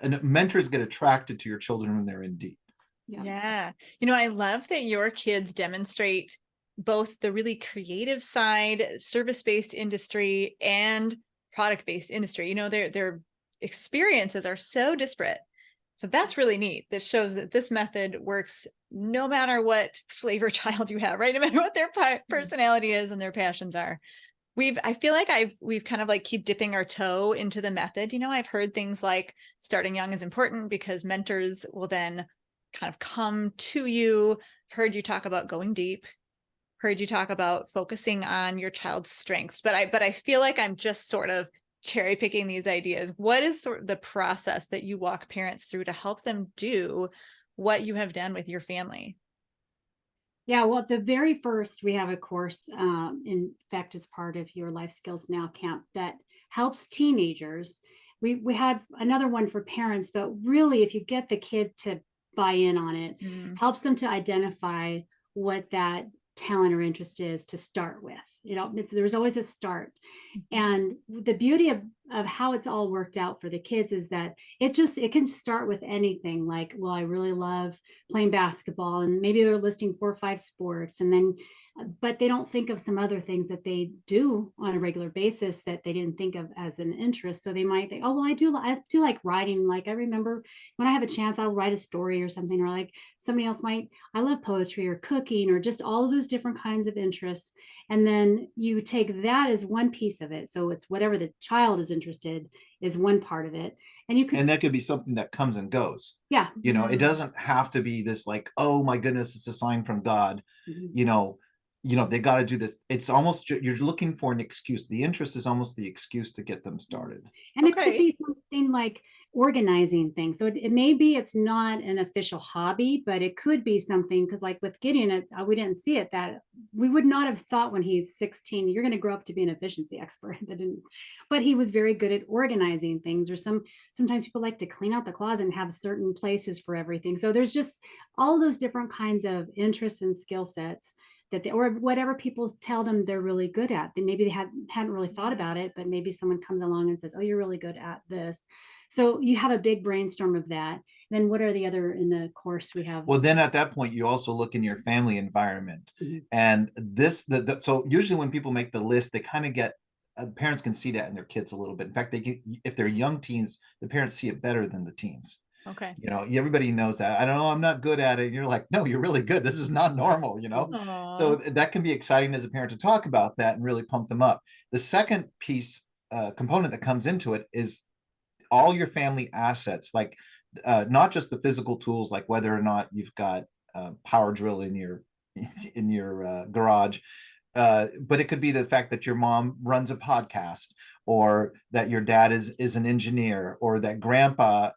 [SPEAKER 3] and mentors get attracted to your children when they're in deep.
[SPEAKER 1] Yeah. I love that your kids demonstrate both the really creative side, service-based industry, and product-based industry. Their experiences are so disparate. So that's really neat. That shows that this method works no matter what flavor child you have, right? No matter what their personality is and their passions are. I feel like we've kind of like keep dipping our toe into the method. I've heard things like starting young is important because mentors will then kind of come to you. I've heard you talk about going deep, heard you talk about focusing on your child's strengths, but I feel like I'm just sort of cherry picking these ideas. What is sort of the process that you walk parents through to help them do what you have done with your family?
[SPEAKER 2] Yeah, well, at the very first, we have a course, in fact, as part of your Life Skills Now camp that helps teenagers. We have another one for parents, but really, if you get the kid to buy in on it, helps them to identify what that talent or interest is to start with. There's always a start. And the beauty of of how it's all worked out for the kids is that it can start with anything, like, well, I really love playing basketball, and maybe they're listing 4 or 5 sports, and then but they don't think of some other things that they do on a regular basis that they didn't think of as an interest. So they might think, oh, well, I do like writing. Like, I remember when I have a chance, I'll write a story or something, or like somebody else might, I love poetry or cooking, or just all of those different kinds of interests. And then you take that as one piece of it. So it's whatever the child is interested is one part of it. And you could,
[SPEAKER 3] And that could be something that comes and goes.
[SPEAKER 2] yeah.
[SPEAKER 3] You know, it doesn't have to be this like, oh my goodness, it's a sign from God.
[SPEAKER 2] Mhm.
[SPEAKER 3] You know, they got to do this. It's almost, you're looking for an excuse. The interest is almost the excuse to get them started.
[SPEAKER 2] And it could
[SPEAKER 1] Okay.
[SPEAKER 2] be something like organizing things. So it may be it's not an official hobby, but it could be something, because like with Gideon, we didn't see it, that we would not have thought when he's 16, you're going to grow up to be an efficiency expert. But he was very good at organizing things. Or sometimes people like to clean out the closet and have certain places for everything. So there's just all those different kinds of interests and skill sets that they, or whatever people tell them they're really good at. Maybe they hadn't really thought about it, but maybe someone comes along and says, oh, you're really good at this. So you have a big brainstorm of that. Then what are the other in the course we have?
[SPEAKER 3] Well, then at that point, you also look in your family environment.
[SPEAKER 2] Mhm.
[SPEAKER 3] And so usually when people make the list, they kind of get, parents can see that in their kids a little bit. In fact, if they're young teens, the parents see it better than the teens.
[SPEAKER 1] Okay.
[SPEAKER 3] You know, everybody knows that. I don't know, I'm not good at it. And you're like, no, you're really good. This is not normal, you know? So that can be exciting as a parent to talk about that and really pump them up. The second piece, component that comes into it is all your family assets, like not just the physical tools, like whether or not you've got a power drill in your garage, but it could be the fact that your mom runs a podcast, or that your dad is an engineer, or that grandpa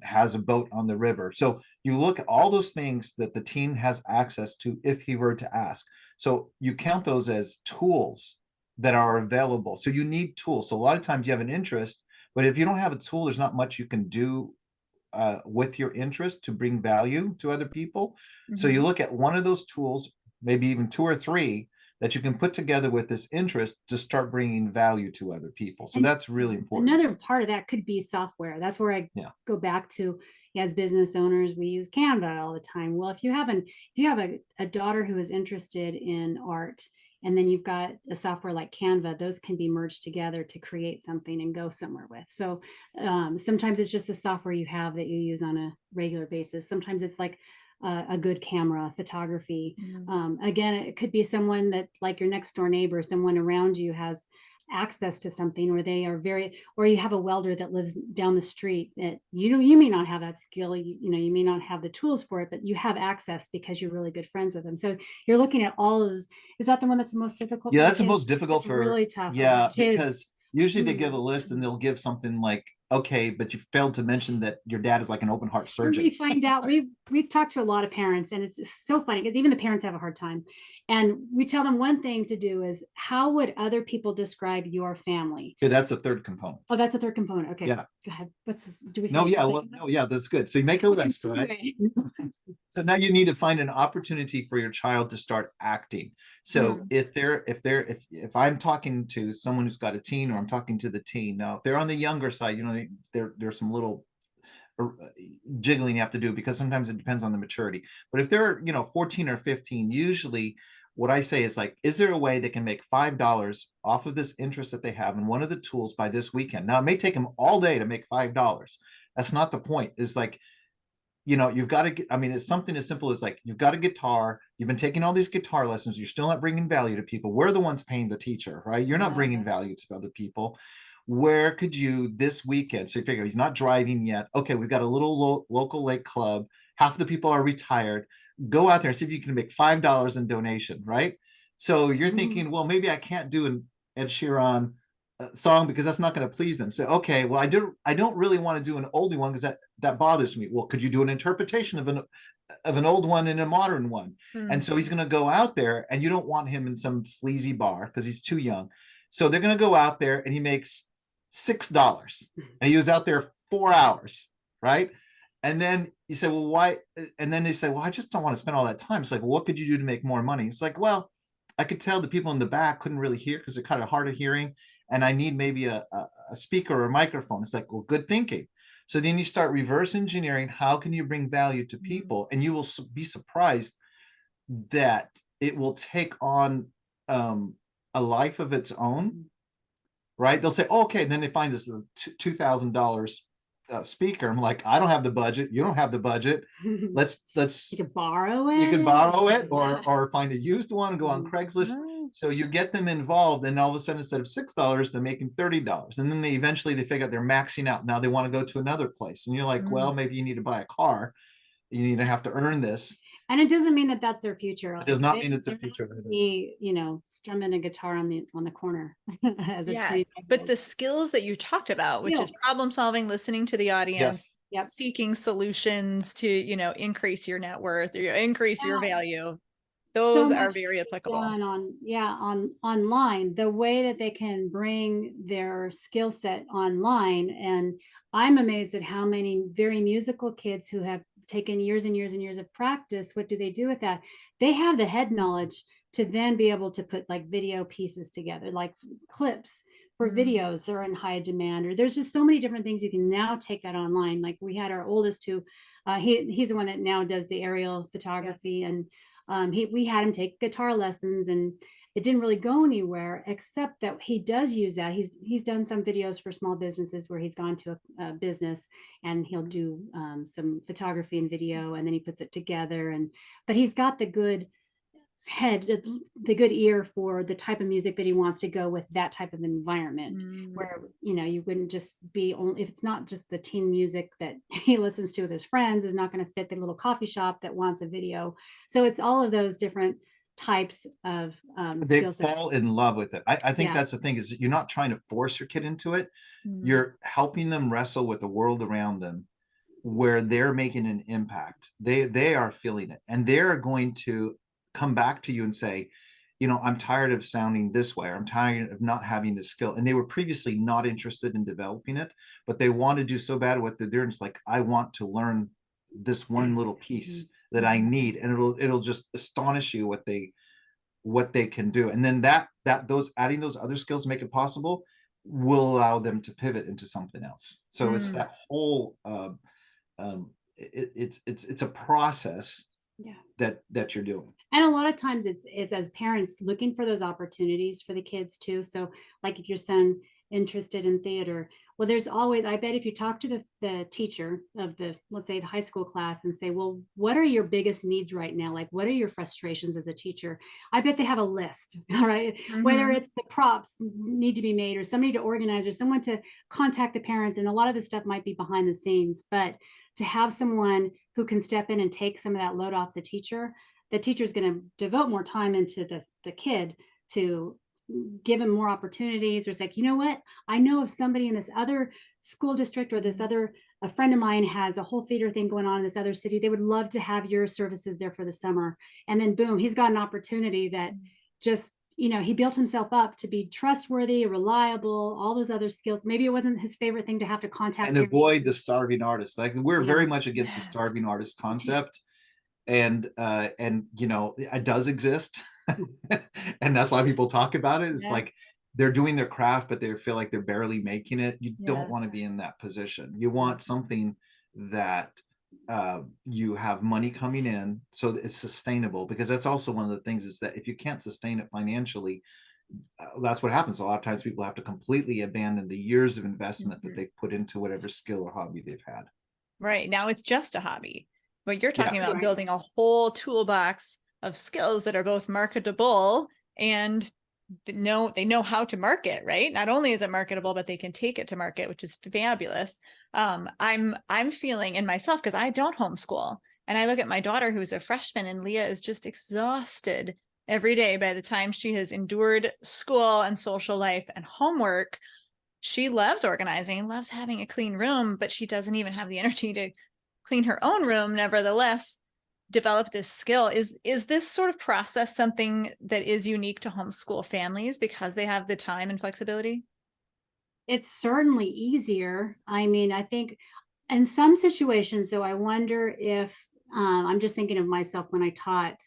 [SPEAKER 3] has a boat on the river. So you look at all those things that the teen has access to if he were to ask. So you count those as tools that are available. So you need tools. So a lot of times you have an interest, but if you don't have a tool, there's not much you can do with your interest to bring value to other people. So you look at one of those tools, maybe even 2 or 3, that you can put together with this interest to start bringing value to other people. So
[SPEAKER 2] And
[SPEAKER 3] that's really important.
[SPEAKER 2] Another part of that could be software. That's where I go back to, as business owners, we use Canva all the time. Well, if you have a daughter who is interested in art, and then you've got a software like Canva, those can be merged together to create something and go somewhere with. So sometimes it's just the software you have that you use on a regular basis. Sometimes it's like a good camera, photography. Again, it could be someone that, like your next door neighbor, someone around you has access to something, or they are or you have a welder that lives down the street that you may not have that skill, you may not have the tools for it, but you have access because you're really good friends with them. So you're looking at all of those. Is that the one that's the most difficult?
[SPEAKER 3] Yeah, that's the most difficult.
[SPEAKER 2] It's really tough.
[SPEAKER 3] Yeah,
[SPEAKER 2] kids.
[SPEAKER 3] Because usually they give a list and they'll give something like, okay, but you failed to mention that your dad is like an open heart surgeon.
[SPEAKER 2] We find out, we've talked to a lot of parents, and it's so funny because even the parents have a hard time. And we tell them one thing to do is, how would other people describe your family?
[SPEAKER 3] Yeah, that's a third component.
[SPEAKER 2] Oh, that's a third component. Okay.
[SPEAKER 3] Yeah.
[SPEAKER 2] Go ahead. What's this? Do we?
[SPEAKER 3] No, yeah, well, no, yeah, that's good. So you make a list, right? So now you need to find an opportunity for your child to start acting. So if I'm talking to someone who's got a teen, or I'm talking to the teen, now if they're on the younger side, there's some little jiggling you have to do, because sometimes it depends on the maturity. But if they're 14 or 15, usually what I say is like, is there a way they can make $5 off of this interest that they have in one of the tools by this weekend? Now it may take them all day to make $5. That's not the point. It's like, you've got to get, it's something as simple as like, you've got a guitar, you've been taking all these guitar lessons, you're still not bringing value to people. We're the ones paying the teacher, right? You're not bringing value to other people. Where could you this weekend? So you figure he's not driving yet. Okay, we've got a little local lake club. Half the people are retired. Go out there and see if you can make $5 in donation, right? So you're thinking, well, maybe I can't do an Ed Sheeran song because that's not going to please them. So, okay, well, I don't really want to do an oldie one because that bothers me. Well, could you do an interpretation of an old one and a modern one? And so he's going to go out there, and you don't want him in some sleazy bar because he's too young. So they're going to go out there, and he makes $6, and he was out there 4 hours, right? And then you say, well, why? And then they say, well, I just don't want to spend all that time. It's like, well, what could you do to make more money? It's like, well, I could tell the people in the back couldn't really hear because they're kind of hard of hearing. and I need maybe a speaker or a microphone. It's like, well, good thinking. So then you start reverse engineering. How can you bring value to people? And you will be surprised that it will take on a life of its own, right? They'll say, oh, okay, and then they find this $2,000 speaker. I'm like, I don't have the budget. You don't have the budget. Let's
[SPEAKER 2] You can borrow it.
[SPEAKER 3] you can borrow it or find a used one and go on Craigslist. So you get them involved, and all of a sudden, instead of $6, they're making $30. And then they eventually figure out they're maxing out. Now they want to go to another place. And you're like, well, maybe you need to buy a car. You need to have to earn this.
[SPEAKER 2] And it doesn't mean that that's their future.
[SPEAKER 3] It does not mean it's a future.
[SPEAKER 2] You know, strumming a guitar on the corner as a
[SPEAKER 1] yes, but the skills that you talked about, which is problem solving, listening to the audience, seeking solutions to, you know, increase your net worth or increase your value. Those so are very applicable.
[SPEAKER 2] Online, the way that they can bring their skill set online. And I'm amazed at how many very musical kids who have taken years and years and years of practice. What do they do with that? They have the head knowledge to then be able to put like video pieces together, like clips for videos that are in high demand, or there's just so many different things you can now take that online. Like we had our oldest who he's the one that now does the aerial photography, and we had him take guitar lessons, and it didn't really go anywhere, except that he does use that. He's done some videos for small businesses where he's gone to a business and he'll do some photography and video, and then he puts it together. But he's got the good head, the good ear for the type of music that he wants to go with that type of environment, where, you know, you wouldn't just be only, if it's not just the teen music that he listens to with his friends is not going to fit the little coffee shop that wants a video. So it's all of those different types of
[SPEAKER 3] they fall in love with it. I think that's the thing, is you're not trying to force your kid into it. You're helping them wrestle with the world around them where they're making an impact. They are feeling it, and they're going to come back to you and say, you know, I'm tired of sounding this way, or I'm tired of not having this skill. And they were previously not interested in developing it, but they want to do so bad what they're doing. It's like, I want to learn this one little piece that I need, and it'll just astonish you what they can do. And then those adding those other skills make it possible will allow them to pivot into something else. So it's that whole it's a process that you're doing.
[SPEAKER 2] And a lot of times it's as parents looking for those opportunities for the kids too. So like if your son interested in theater, well, there's always, I bet if you talk to the teacher of the, let's say the high school class, and say, well, what are your biggest needs right now? Like, what are your frustrations as a teacher? I bet they have a list, all right? Whether it's the props need to be made, or somebody to organize, or someone to contact the parents. And a lot of the stuff might be behind the scenes, but to have someone who can step in and take some of that load off the teacher is going to devote more time into the kid to give him more opportunities. Or it's like, you know what, I know of somebody in this other school district, or a friend of mine has a whole theater thing going on in this other city. They would love to have your services there for the summer. And then boom, he's got an opportunity that just, you know, he built himself up to be trustworthy, reliable, all those other skills. Maybe it wasn't his favorite thing to have to contact
[SPEAKER 3] and avoid the starving artist. Like we're very much against the starving artist concept. And you know, it does exist. And that's why people talk about it. It's like they're doing their craft, but they feel like they're barely making it. You don't want to be in that position. You want something that you have money coming in, so that it's sustainable, because that's also one of the things, is that if you can't sustain it financially, that's what happens. A lot of times people have to completely abandon the years of investment that they've put into whatever skill or hobby they've had. Right.
[SPEAKER 1] Now it's just a hobby. But you're talking about building a whole toolbox of skills that are both marketable and they know how to market, right? Not only is it marketable, but they can take it to market, which is fabulous. I'm feeling in myself, because I don't homeschool, and I look at my daughter who's a freshman, and Leah is just exhausted every day by the time she has endured school and social life and homework. She loves organizing, loves having a clean room, but she doesn't even have the energy to clean her own room. Nevertheless, develop this skill. Is this sort of process something that is unique to homeschool families because they have the time and flexibility?
[SPEAKER 2] It's certainly easier. I mean, I think in some situations, though, I wonder if I'm just thinking of myself when I taught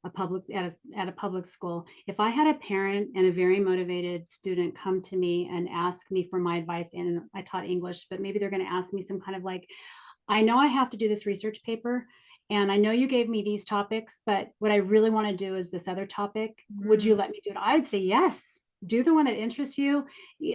[SPEAKER 2] at a public school. If I had a parent and a very motivated student come to me and ask me for my advice, and I taught English, but maybe they're going to ask me some kind of like, I know I have to do this research paper, and I know you gave me these topics, but what I really want to do is this other topic. Would you let me do it? I'd say yes. Do the one that interests you.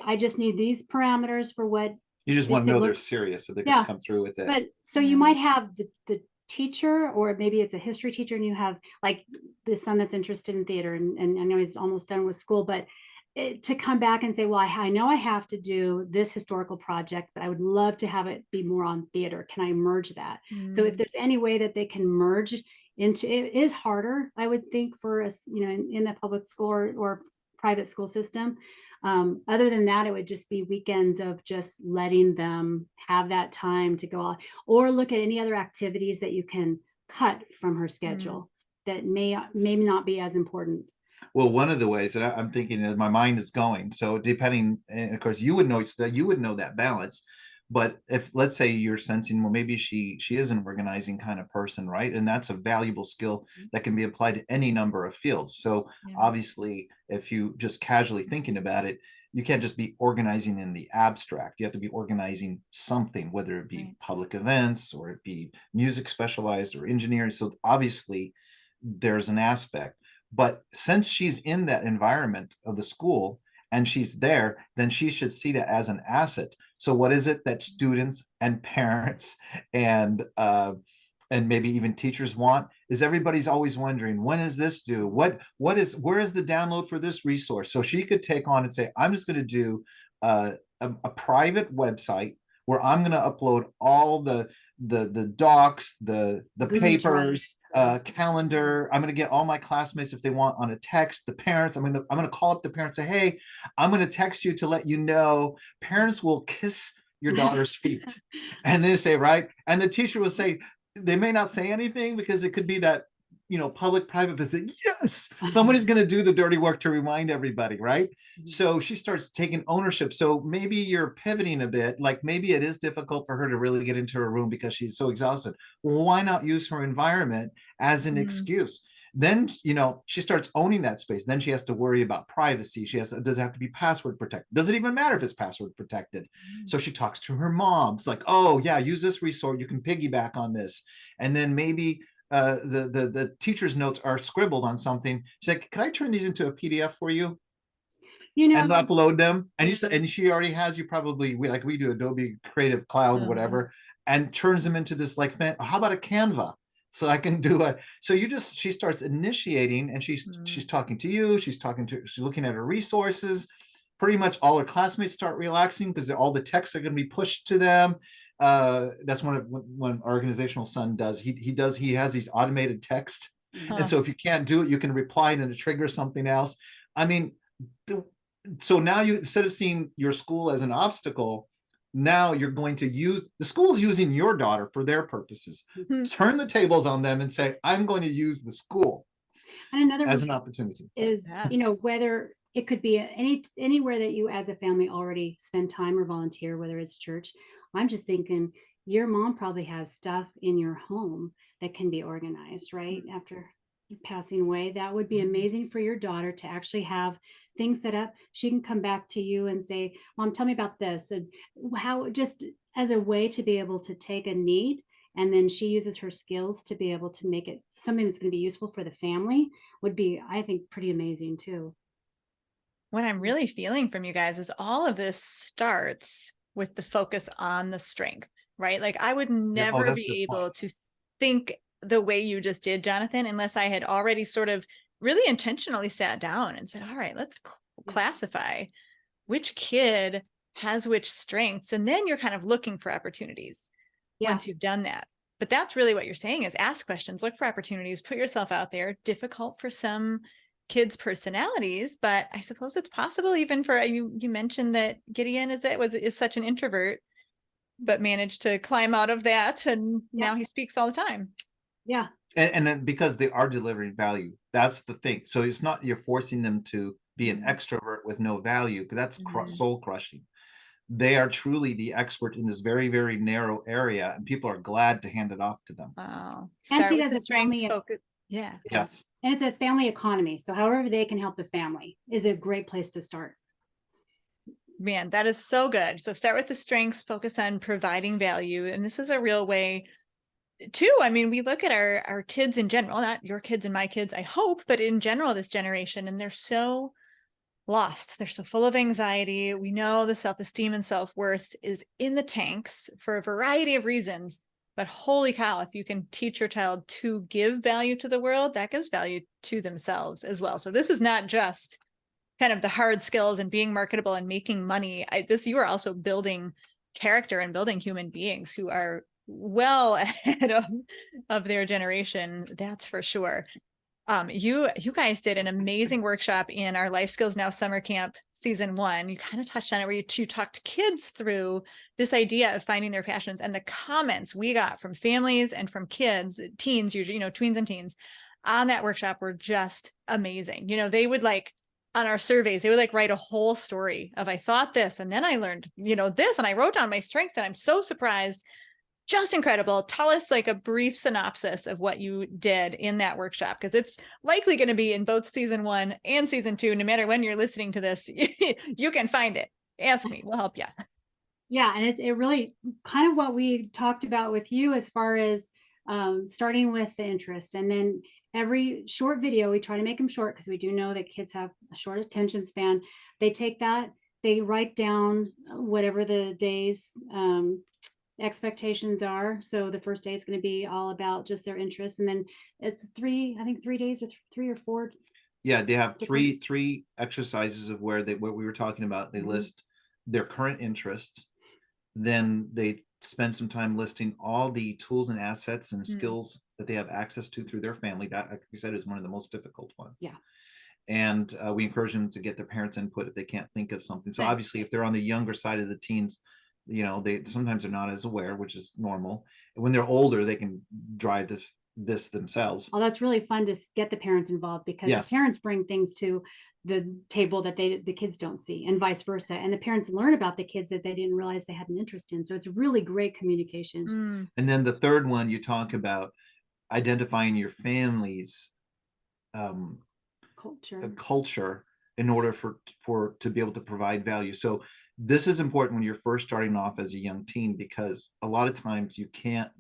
[SPEAKER 2] I just need these parameters for what
[SPEAKER 3] You just want to know they're serious so they can come through with it.
[SPEAKER 2] But so you might have the teacher, or maybe it's a history teacher, and you have like the son that's interested in theater, and I know he's almost done with school, but to come back and say, well, I know I have to do this historical project, but I would love to have it be more on theater. Can I merge that? So if there's any way that they can merge into, it is harder, I would think, for us, you know, in the public school or private school system. Other than that, it would just be weekends of just letting them have that time to go on, or look at any other activities that you can cut from her schedule that may not be as important.
[SPEAKER 3] Well, one of the ways that I'm thinking that my mind is going, so depending, and of course you would know that balance. But if, let's say, you're sensing, well, maybe she is an organizing kind of person, right? And that's a valuable skill that can be applied to any number of fields. So obviously, if you just casually thinking about it, you can't just be organizing in the abstract. You have to be organizing something, whether it be public events or it be music specialized or engineering. So obviously there's an aspect. But since she's in that environment of the school and she's there, then she should see that as an asset. So what is it that students and parents and maybe even teachers want is everybody's always wondering, when is this due? Where is the download for this resource? So she could take on and say, I'm just going to do a private website where I'm going to upload all the docs, the papers, calendar. I'm going to get all my classmates, if they want, on a text. The parents, I'm going to call up the parents, say, hey, I'm going to text you to let you know parents will kiss your daughter's feet. And they say, right. And the teacher will say, they may not say anything because it could be that, you know, public, private, but think, yes, somebody's going to do the dirty work to remind everybody, right? So she starts taking ownership. So maybe you're pivoting a bit, like maybe it is difficult for her to really get into her room because she's so exhausted. Well, why not use her environment as an excuse? Then, you know, she starts owning that space. Then she has to worry about privacy. Does it have to be password protected? Does it even matter if it's password protected? So she talks to her mom. It's like, oh yeah, use this resource. You can piggyback on this. And then maybe the teacher's notes are scribbled on something. She's like, can I turn these into a PDF for you? You know, and upload them. And you said, and she already has, you probably, like we do, Adobe Creative Cloud, whatever, and turns them into this like, how about a Canva? So I can do it. So she starts initiating, and she's talking to you. She's looking at her resources. Pretty much all her classmates start relaxing because all the texts are going to be pushed to them. That's what an organizational son does. He has these automated text. And so if you can't do it, you can reply and it triggers something else. I mean, so now you, instead of seeing your school as an obstacle, now you're going to use, the school's using your daughter for their purposes. Turn the tables on them and say, I'm going to use the school as an opportunity.
[SPEAKER 2] Is, you know, whether it could be anywhere that you as a family already spend time or volunteer, whether it's church. I'm just thinking your mom probably has stuff in your home that can be organized, right? After passing away, that would be amazing for your daughter to actually have things set up. She can come back to you and say, Mom, tell me about this. And how, just as a way to be able to take a need, and then she uses her skills to be able to make it something that's going to be useful for the family, would be, I think, pretty amazing too.
[SPEAKER 1] What I'm really feeling from you guys is all of this starts with the focus on the strength, right? Like I would never be able to think the way you just did, Jonathan, unless I had already sort of really intentionally sat down and said, all right, let's classify which kid has which strengths. And then you're kind of looking for opportunities once you've done that. But that's really what you're saying, is ask questions, look for opportunities, put yourself out there. Difficult for some kids' personalities, but I suppose it's possible even for you. You mentioned that Gideon is such an introvert, but managed to climb out of that, and now he speaks all the time.
[SPEAKER 2] Yeah.
[SPEAKER 3] And then because they are delivering value, that's the thing. So it's not you're forcing them to be an extrovert with no value, because that's soul crushing. They are truly the expert in this very, very narrow area, and people are glad to hand it off to them.
[SPEAKER 1] Wow.
[SPEAKER 2] And see, as a family,
[SPEAKER 1] Yeah.
[SPEAKER 3] Yes.
[SPEAKER 2] And it's a family economy. So however they can help the family is a great place to start.
[SPEAKER 1] Man, that is so good. So start with the strengths, focus on providing value. And this is a real way too. I mean, we look at our kids in general, not your kids and my kids, I hope, but in general, this generation, and they're so lost. They're so full of anxiety. We know the self-esteem and self-worth is in the tanks for a variety of reasons. But holy cow, if you can teach your child to give value to the world, that gives value to themselves as well. So this is not just kind of the hard skills and being marketable and making money. You are also building character and building human beings who are well ahead of their generation. That's for sure. You guys did an amazing workshop in our Life Skills Now summer camp season 1. You kind of touched on it where you talked kids through this idea of finding their passions, and the comments we got from families and from kids, teens, usually, tweens and teens on that workshop were just amazing. They would on our surveys, they would write a whole story of, I thought this, and then I learned, this, and I wrote down my strengths, and I'm so surprised. Just incredible. Tell us a brief synopsis of what you did in that workshop, because it's likely going to be in both season 1 and season 2. No matter when you're listening to this, you can find it. Ask me, we'll help you.
[SPEAKER 2] Yeah, and it really kind of what we talked about with you as far as starting with the interests, and then every short video, we try to make them short because we do know that kids have a short attention span. They take that, they write down whatever the day's expectations are. So the first day it's going to be all about just their interests, and then it's 3 days or 3 or 4.
[SPEAKER 3] Yeah, they have three exercises of what we were talking about. They list their current interests, then they spend some time listing all the tools and assets and skills that they have access to through their family. That, like we said, is one of the most difficult ones.
[SPEAKER 2] Yeah.
[SPEAKER 3] And we encourage them to get their parents' input if they can't think of something. So obviously, if they're on the younger side of the teens, they sometimes are not as aware, which is normal. And when they're older, they can drive this themselves.
[SPEAKER 2] Oh, that's really fun to get the parents involved, because the parents bring things to the table that the kids don't see, and vice versa. And the parents learn about the kids that they didn't realize they had an interest in. So it's really great communication.
[SPEAKER 3] And then the third one, you talk about identifying your family's culture in order for to be able to provide value. So this is important when you're first starting off as a young teen, because a lot of times you cannot,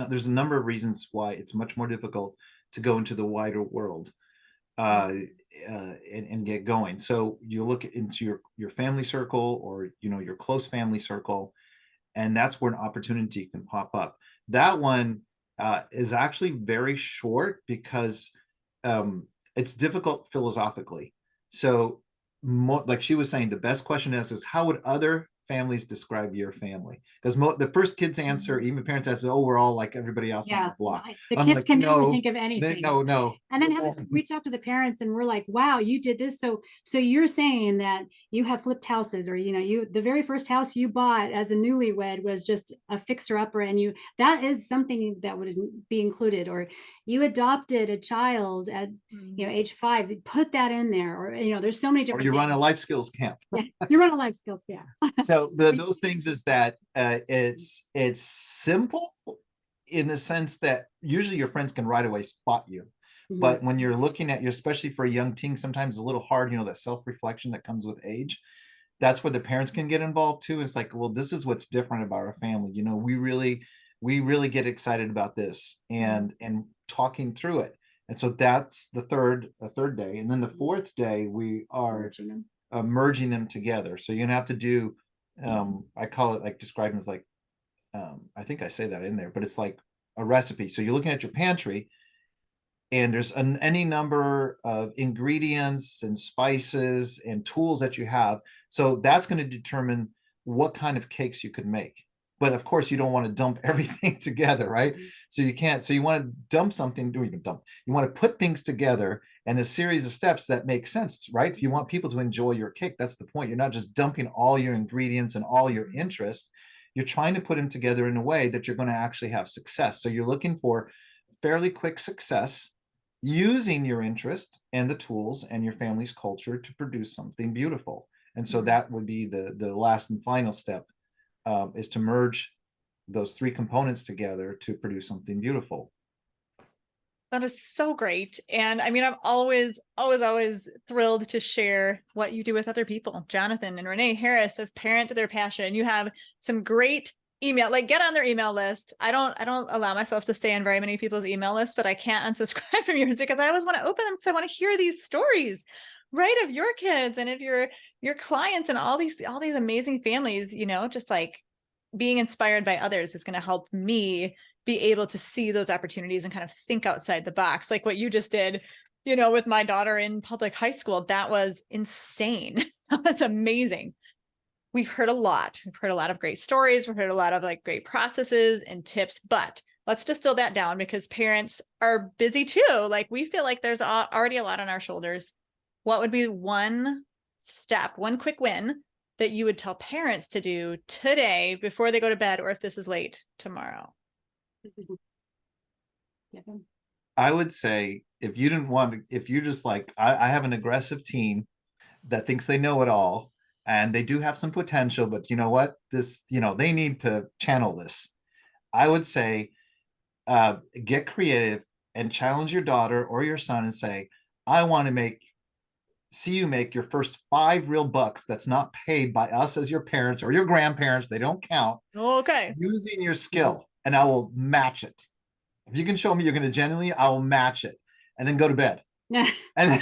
[SPEAKER 3] there's a number of reasons why it's much more difficult to go into the wider world and get going. So you look into your family circle, or your close family circle, and that's where an opportunity can pop up. That one is actually very short because it's difficult philosophically. So like she was saying, the best question to ask is, how would other families describe your family? Because the first kids answer, even parents answer, oh, we're all like everybody else on the block.
[SPEAKER 2] The kids can never think of anything.
[SPEAKER 3] No.
[SPEAKER 2] And then reach out to the parents, and we're like, wow, you did this. So you're saying that you have flipped houses, or the very first house you bought as a newlywed was just a fixer upper, and that is something that would be included. Or you adopted a child at age 5, put that in there. Or there's so many different.
[SPEAKER 3] Or you run a life skills camp.
[SPEAKER 2] Yeah, you run a life skills camp.
[SPEAKER 3] So those things is that it's simple in the sense that usually your friends can right away spot you. But when you're looking at you, especially for a young teen, sometimes it's a little hard, that self-reflection that comes with age. That's where the parents can get involved too. It's like, well, this is what's different about our family. We really get excited about this, and talking through it. And so that's the third day. And then the fourth day, we are merging them together. So you're gonna have to do, I call it describing as I think I say that in there, but it's like a recipe. So you're looking at your pantry, and there's any number of ingredients and spices and tools that you have. So that's going to determine what kind of cakes you could make. But of course, you don't want to dump everything together, right? So you can't. So you want to dump something. You want to put things together and a series of steps that make sense, right? If you want people to enjoy your cake, that's the point. You're not just dumping all your ingredients and all your interest. You're trying to put them together in a way that you're going to actually have success. So you're looking for fairly quick success, using your interest and the tools and your family's culture to produce something beautiful. And so that would be the last and final step, is to merge those 3 components together to produce something beautiful.
[SPEAKER 1] That is so great. And I mean, I'm always, always, always thrilled to share what you do with other people. Jonathan and Renee Harris of Parent to Their Passion. You have some great email, like get on their email list. I don't allow myself to stay on very many people's email lists, but I can't unsubscribe from yours because I always want to open them because I want to hear these stories, right, of your kids and of your clients and all these amazing families, you know, just like being inspired by others is going to help me be able to see those opportunities and kind of think outside the box, like what you just did, you know, with my daughter in public high school. That was insane. That's amazing. We've heard a lot. We've heard a lot of great stories. We've heard a lot of like great processes and tips, but let's distill that down because parents are busy too. Like we feel like there's already a lot on our shoulders. What would be one step, one quick win that you would tell parents to do today before they go to bed, or if this is late, tomorrow?
[SPEAKER 3] I would say if you didn't want to, if you're just like, I have an aggressive teen that thinks they know it all and they do have some potential, but you know what, this, you know, they need to channel this. I would say, get creative and challenge your daughter or your son and say, I want to see you make your first 5 real bucks that's not paid by us as your parents or your grandparents. They don't count.
[SPEAKER 1] Okay.
[SPEAKER 3] Using your skill, and I will match it. If you can show me you're going to genuinely, I'll match it, and then go to bed. and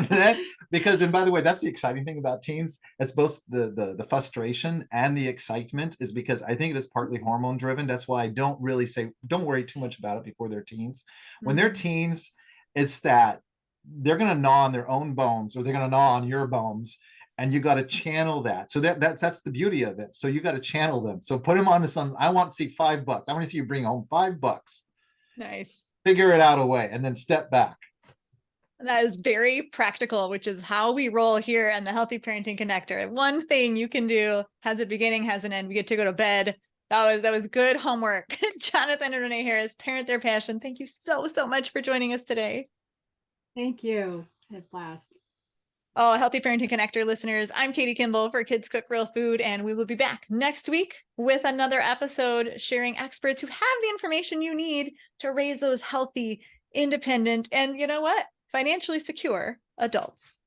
[SPEAKER 3] then because, and by the way, that's the exciting thing about teens. It's both the frustration and the excitement, is because I think it is partly hormone driven. That's why I don't really say don't worry too much about it before they're teens. When they're teens, it's that they're going to gnaw on their own bones, or they're going to gnaw on your bones, and you got to channel that. So that's the beauty of it. So you got to channel them. So put them on to some. I want to see $5. I want to see you bring home $5.
[SPEAKER 1] Nice.
[SPEAKER 3] Figure it out a way, and then step back.
[SPEAKER 1] That is very practical, which is how we roll here on the Healthy Parenting Connector. One thing you can do has a beginning, has an end. We get to go to bed. That was good homework. Jonathan and Renee Harris, Parent Their Passion. Thank you so much for joining us today.
[SPEAKER 2] Thank you. At last.
[SPEAKER 1] Oh, Healthy Parenting Connector listeners, I'm Katie Kimball for Kids Cook Real Food, and we will be back next week with another episode sharing experts who have the information you need to raise those healthy, independent, and you know what? Financially secure adults.